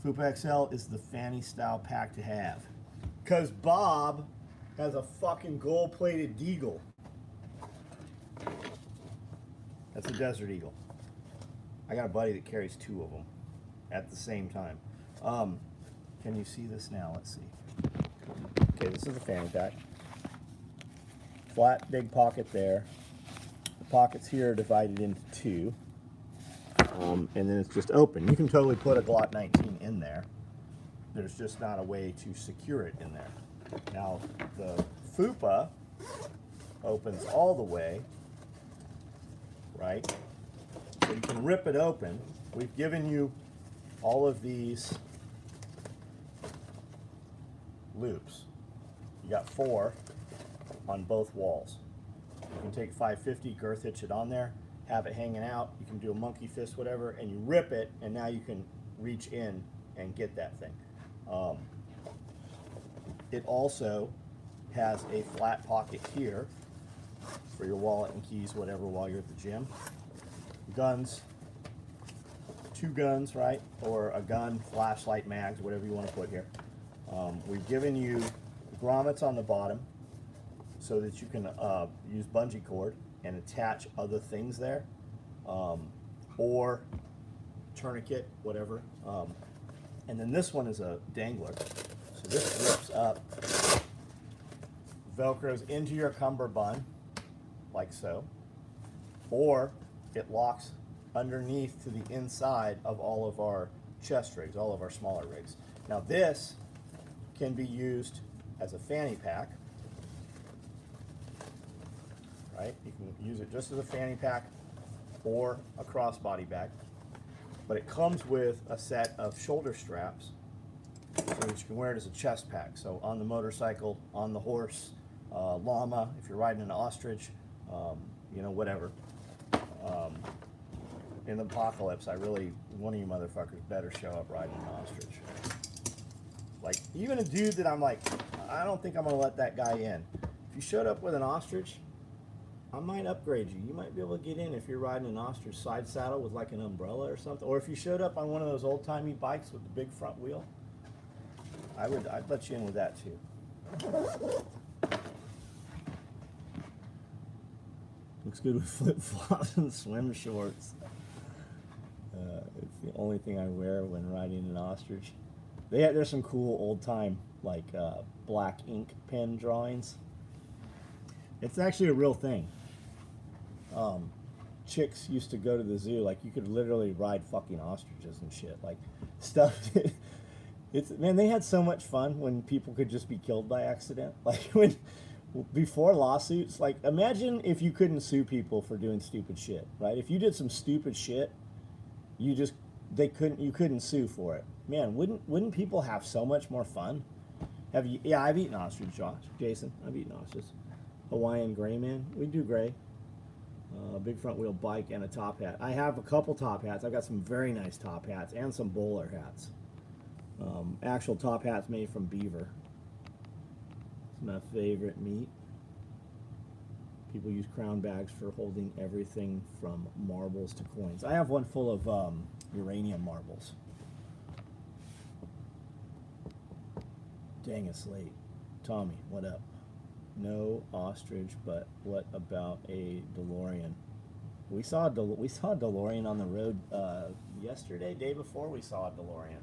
Fupa XL is the fanny style pack to have. Cause Bob has a fucking gold-plated Deagle. That's a Desert Eagle. I got a buddy that carries 2 of them at the same time. Can you see this now? Let's see. Okay, this is the fanny pack. Flat, big pocket there. The pockets here are divided into 2. And then it's just open. You can totally put a Glock 19 in there. There's just not a way to secure it in there. Now, the Fupa opens all the way, right? So you can rip it open. We've given you all of these loops. You got 4 on both walls. You can take 550, girth hitch it on there, have it hanging out. You can do a monkey fist, whatever, and you rip it, and now you can reach in and get that thing. It also has a flat pocket here for your wallet and keys, whatever, while you're at the gym. Guns, 2 guns, right? Or a gun, flashlight, mags, whatever you want to put here. We've given you grommets on the bottom so that you can use bungee cord and attach other things there, or tourniquet, whatever. And then this one is a dangler. So this rips up, Velcros into your cummerbund, like so, or it locks underneath to the inside of all of our chest rigs, all of our smaller rigs. Now this can be used as a fanny pack, right? You can use it just as a fanny pack or a crossbody bag, but it comes with a set of shoulder straps so that you can wear it as a chest pack. So on the motorcycle, on the horse, llama, if you're riding an ostrich, you know, whatever. In the apocalypse, one of you motherfuckers better show up riding an ostrich. Like, even a dude that I'm like, I don't think I'm gonna let that guy in. If you showed up with an ostrich, I might upgrade you. You might be able to get in if you're riding an ostrich side saddle with like an umbrella or something. Or if you showed up on one of those old-timey bikes with the big front wheel, I'd let you in with that too. Looks good with flip-flops and swim shorts. It's the only thing I wear when riding an ostrich. There's some cool old-time like black ink pen drawings. It's actually a real thing. Chicks used to go to the zoo, like you could literally ride fucking ostriches and shit, like stuff. Man, they had so much fun when people could just be killed by accident. Like before lawsuits, like imagine if you couldn't sue people for doing stupid shit, right? If you did some stupid shit, you couldn't sue for it. Man, wouldn't people have so much more fun? Yeah, I've eaten ostrich, Jason. I've eaten ostrich. Hawaiian gray, man. We do gray. Big front wheel bike and a top hat. I have a couple top hats. I've got some very nice top hats and some bowler hats. Actual top hats made from beaver. It's my favorite meat. People use crown bags for holding everything from marbles to coins. I have one full of uranium marbles. Dang, it's late. Tommy, what up? No ostrich, but what about a DeLorean? We saw a DeLorean on the road yesterday, day before we saw a DeLorean.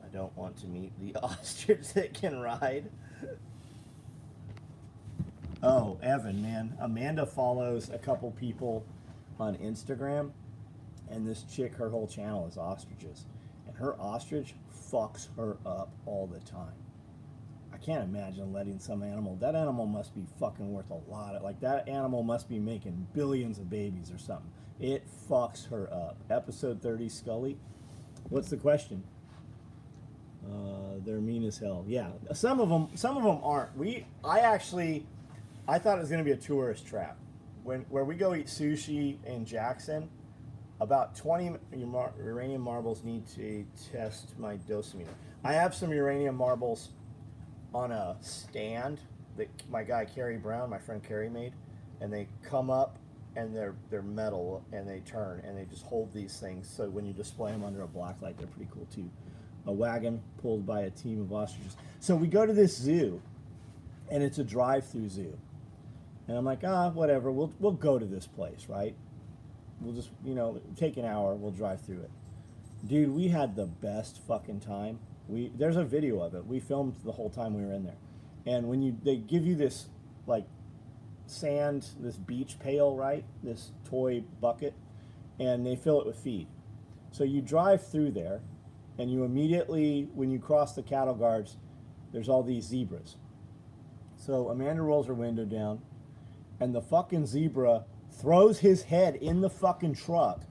I don't want to meet the ostrich that can ride. Oh, Evan, man. Amanda follows a couple people on Instagram, and this chick, her whole channel is ostriches. And her ostrich fucks her up all the time. I can't imagine letting some animal, that animal must be fucking worth a lot of, like that animal must be making billions of babies or something. It fucks her up. Episode 30, Scully. What's the question? They're mean as hell. Yeah, some of them aren't. I thought it was going to be a tourist trap. Where we go eat sushi in Jackson, about 20 uranium marbles need to test my dosimeter. I have some uranium marbles on a stand that my guy Kerry Brown, my friend Kerry, made, and they come up and they're metal and they turn and they just hold these things. So when you display them under a black light, they're pretty cool too. A wagon pulled by a team of ostriches. So we go to this zoo, and it's a drive-through zoo. And I'm like, whatever, we'll go to this place, right? We'll just, take an hour, we'll drive through it. Dude, we had the best fucking time. There's a video of it. We filmed the whole time we were in there. And when they give you this, like, sand, this beach pail, right? This toy bucket, and they fill it with feed. So you drive through there, and you immediately, when you cross the cattle guards, there's all these zebras. So Amanda rolls her window down, and the fucking zebra throws his head in the fucking truck,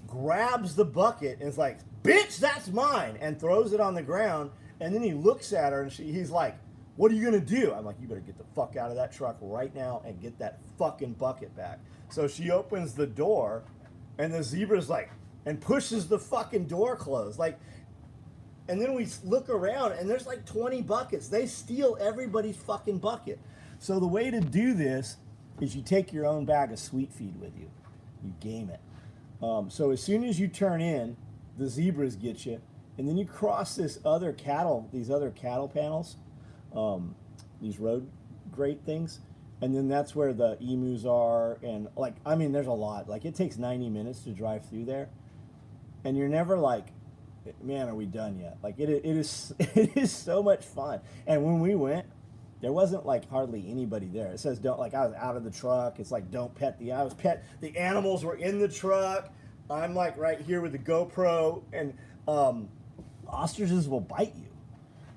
grabs the bucket, and is like, bitch, that's mine, and throws it on the ground, and then he looks at her, and he's like, what are you gonna do? I'm like, you better get the fuck out of that truck right now and get that fucking bucket back. So she opens the door, and the zebra's like, and pushes the fucking door closed. Like, and then we look around, and there's like 20 buckets. They steal everybody's fucking bucket. So the way to do this is you take your own bag of sweet feed with you. You game it. So as soon as you turn in, the zebras get you, and then you cross these other cattle panels, these road grate things, and then that's where the emus are, and there's a lot. Like, it takes 90 minutes to drive through there, and you're never like, man, are we done yet? Like, it is it is so much fun. And when we went, there wasn't like hardly anybody there. It says don't, like, I was out of the truck. It's like don't pet the animals were in the truck. I'm like right here with the GoPro, and ostriches will bite you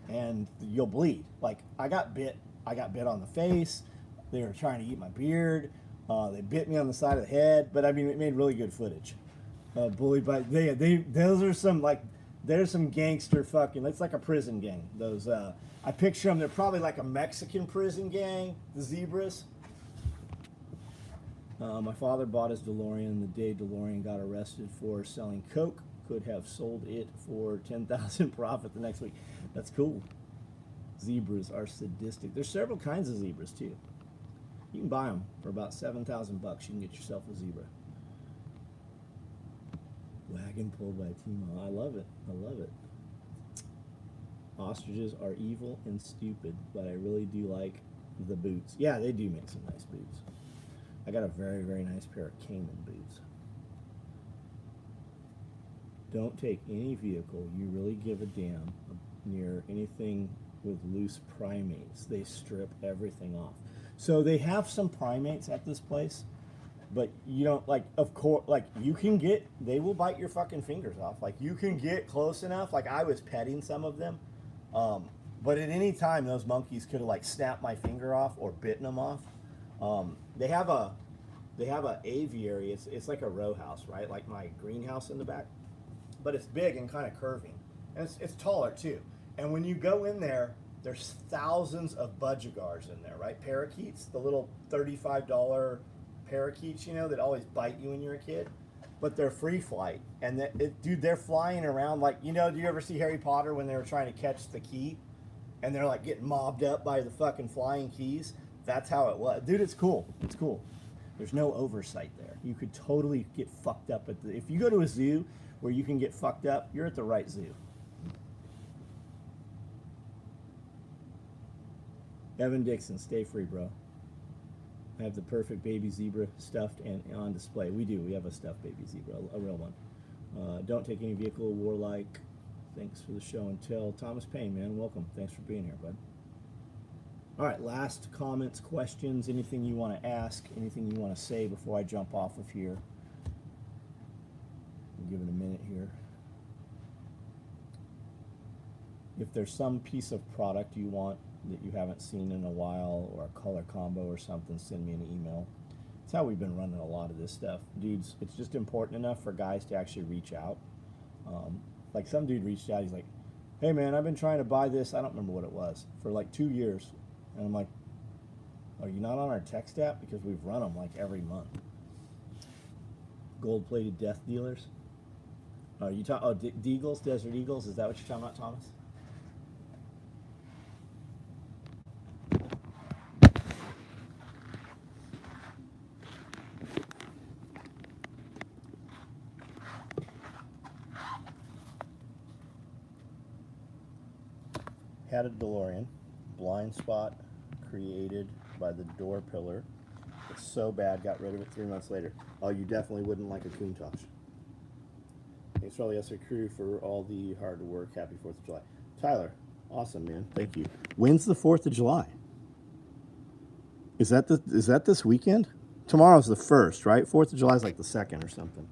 and you'll bleed. Like, I got bit on the face. They were trying to eat my beard. They bit me on the side of the head, but I mean, it made really good footage. Bully bite. Those are some, like, there's some gangster fucking, it's like a prison gang. Those, I picture them, they're probably like a Mexican prison gang, the zebras. My father bought his DeLorean the day DeLorean got arrested for selling coke. Could have sold it for 10,000 profit the next week. That's cool. Zebras are sadistic. There's several kinds of zebras too. You can buy them for about $7,000 bucks. You can get yourself a zebra. Wagon pulled by Timo. I love it. I love it. Ostriches are evil and stupid, but I really do like the boots. Yeah, they do make some nice boots. I got a very, very nice pair of Cayman boots. Don't take any vehicle you really give a damn near anything with loose primates. They strip everything off. So they have some primates at this place, but you don't, like, of course, like, you can get, they will bite your fucking fingers off. Like, you can get close enough. Like, I was petting some of them, but at any time those monkeys could have, like, snapped my finger off or bitten them off. They have a aviary. It's like a row house, right? Like my greenhouse in the back, but it's big and kind of curving, and it's taller too. And when you go in there, there's thousands of budgegars in there, right? Parakeets, the little $35 parakeets, that always bite you when you're a kid. but they're free flight. And dude, they're flying around like, you know, do you ever see Harry Potter when they were trying to catch the key? And they're like getting mobbed up by the fucking flying keys? That's how it was. Dude, it's cool. It's cool. There's no oversight there. You could totally get fucked up if you go to a zoo where you can get fucked up, you're at the right zoo. Evan Dixon, stay free, bro. I have the perfect baby zebra stuffed and on display. We do. We have a stuffed baby zebra, a real one. Don't take any vehicle, warlike. Thanks for the show and tell. Thomas Payne, man, welcome. Thanks for being here, bud. All right, last comments, questions, anything you want to ask, anything you want to say before I jump off of here. I'll give it a minute here. If there's some piece of product you want that you haven't seen in a while, or a color combo or something, send me an email. That's how we've been running a lot of this stuff. Dudes, it's just important enough for guys to actually reach out. Like some dude reached out, he's like, hey man, I've been trying to buy this, I don't remember what it was, for like 2 years. And I'm like, are you not on our text app? Because we've run them like every month. Gold-plated death dealers. You talk? Oh, Deagles, Desert Eagles. Is that what you're talking about, Thomas? Had a DeLorean. Blind spot created by the door pillar. It's so bad, got rid of it 3 months later. Oh, you definitely wouldn't like a Countach. Thanks for all the SR crew for all the hard work. Happy 4th of July. Tyler, awesome, man. Thank you. When's the 4th of July? Is that this weekend? Tomorrow's the 1st, right? 4th of July is like the 2nd or something.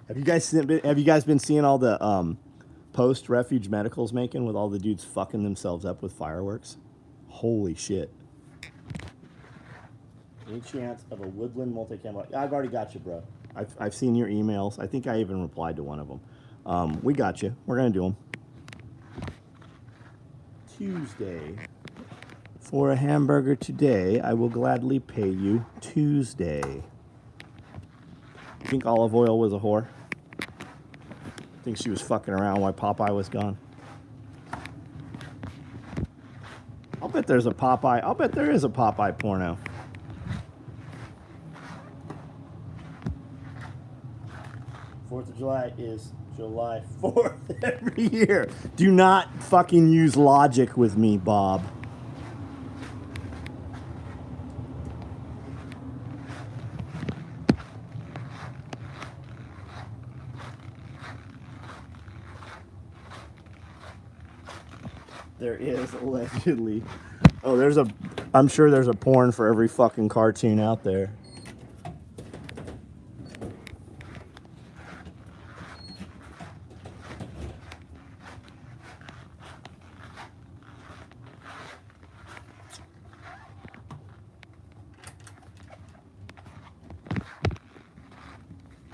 Have you guys been seeing all the post Refuge Medical's making with all the dudes fucking themselves up with fireworks? Holy shit. Any chance of a Woodland multi-cam? I've already got you, bro. I've seen your emails. I think I even replied to one of them. We got you. We're going to do them. Tuesday. For a hamburger today, I will gladly pay you Tuesday. Think Olive Oil was a whore? Think she was fucking around while Popeye was gone? I'll bet there is a Popeye porno. Fourth of July is July 4th every year. Do not fucking use logic with me, Bob. There is allegedly. Oh, I'm sure there's a porn for every fucking cartoon out there.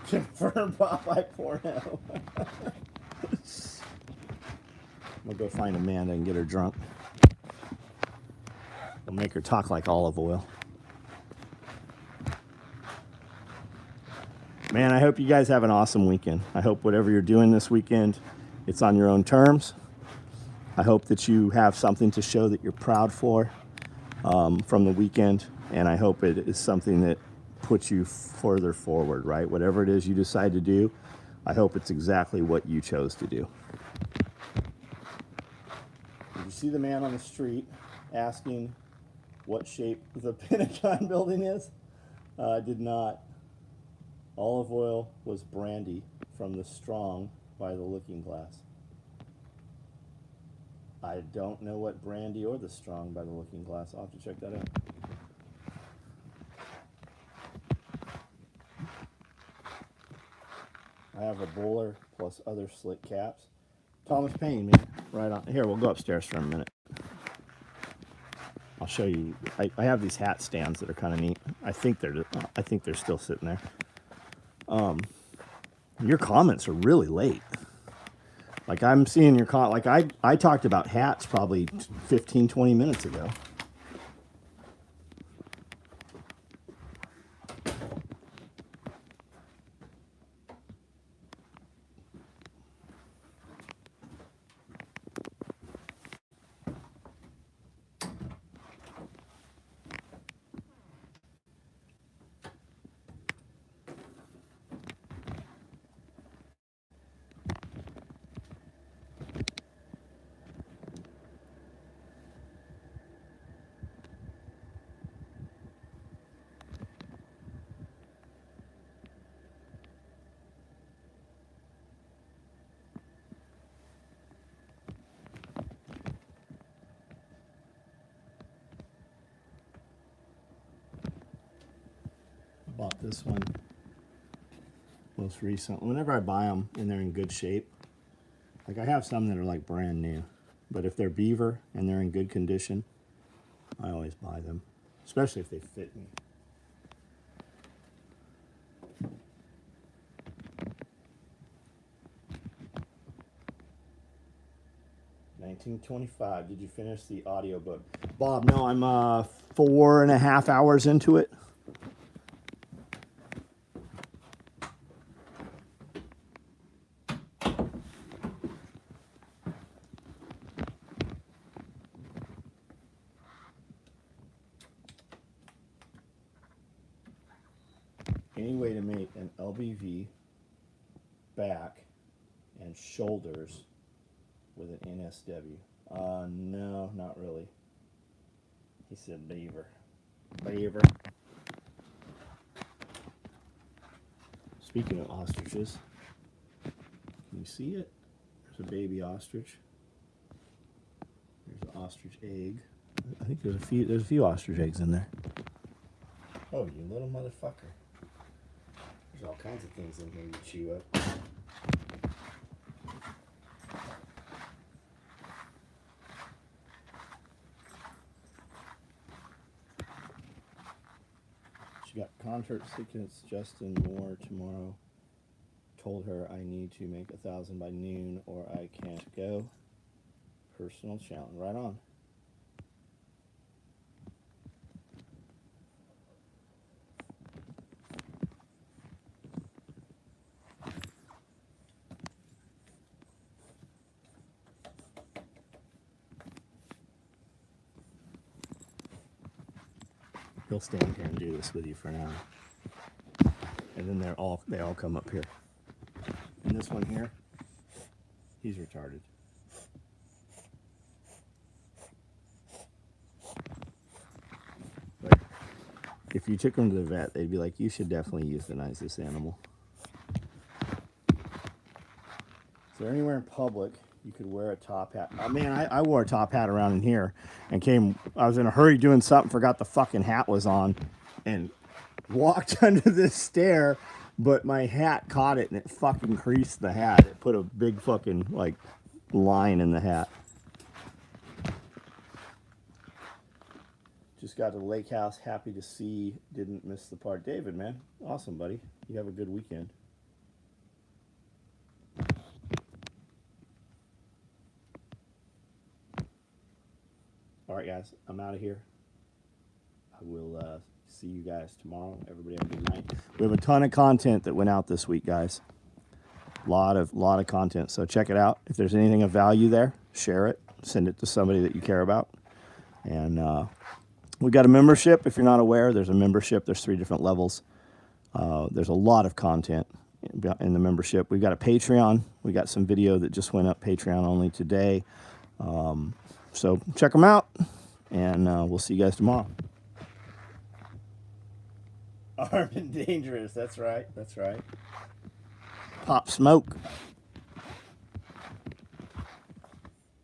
Confirm Popeye porno. We'll go find Amanda and get her drunk. We'll make her talk like Olive Oil. Man, I hope you guys have an awesome weekend. I hope whatever you're doing this weekend, it's on your own terms. I hope that you have something to show that you're proud for from the weekend. And I hope it is something that puts you further forward, right? Whatever it is you decide to do, I hope it's exactly what you chose to do. Did you see the man on the street asking what shape the Pentagon building is? I did not. Olive Oil was brandy from the Strong by the Looking Glass. I don't know what brandy or the Strong by the Looking Glass. I'll have to check that out. I have a bowler plus other slick caps. Thomas Payne, man. Right on. Here, we'll go upstairs for a minute. I'll show you. I have these hat stands that are kind of neat. I think they're still sitting there. Your comments are really late. Like I'm seeing your like I talked about hats probably 15, 20 minutes ago. bought this one most recent. Whenever I buy them and they're in good shape, like I have some that are like brand new, but if they're beaver and they're in good condition, I always buy them, especially if they fit me. $19.25. Did you finish the audiobook? Bob, no, I'm 4.5 hours into it. Any way to make an LBV back and shoulders with an NSW? No, not really. He said beaver. Beaver. Speaking of ostriches, can you see it? There's a baby ostrich. There's an ostrich egg. I think there's a few ostrich eggs in there. Oh, you little motherfucker. There's all kinds of things in here you chew up. She got concert tickets, Justin Moore tomorrow. Told her I need to make 1,000 by noon or I can't go. Personal challenge. Right on. He'll stand here and do this with you for an hour. And then they all come up here. And this one here, he's retarded. But if you took him to the vet, they'd be like, you should definitely euthanize this animal. Is there anywhere in public you could wear a top hat? Oh, man, I wore a top hat around in here and I was in a hurry doing something, forgot the fucking hat was on, and walked under this stair, but my hat caught it and it fucking creased the hat. It put a big fucking, like, line in the hat. Just got to the lake house, happy to see, didn't miss the part. David, man, awesome, buddy. You have a good weekend. All right, guys, I'm out of here. I will see you guys tomorrow. Everybody have a good night. We have a ton of content that went out this week, guys. Lot of content. So check it out. If there's anything of value there, share it. Send it to somebody that you care about. And we got a membership. If you're not aware, there's a membership. There's 3 different levels. There's a lot of content in the membership. We've got a Patreon. We got some video that just went up Patreon only today. So check them out, and we'll see you guys tomorrow. Armed and dangerous. That's right. That's right. Pop Smoke.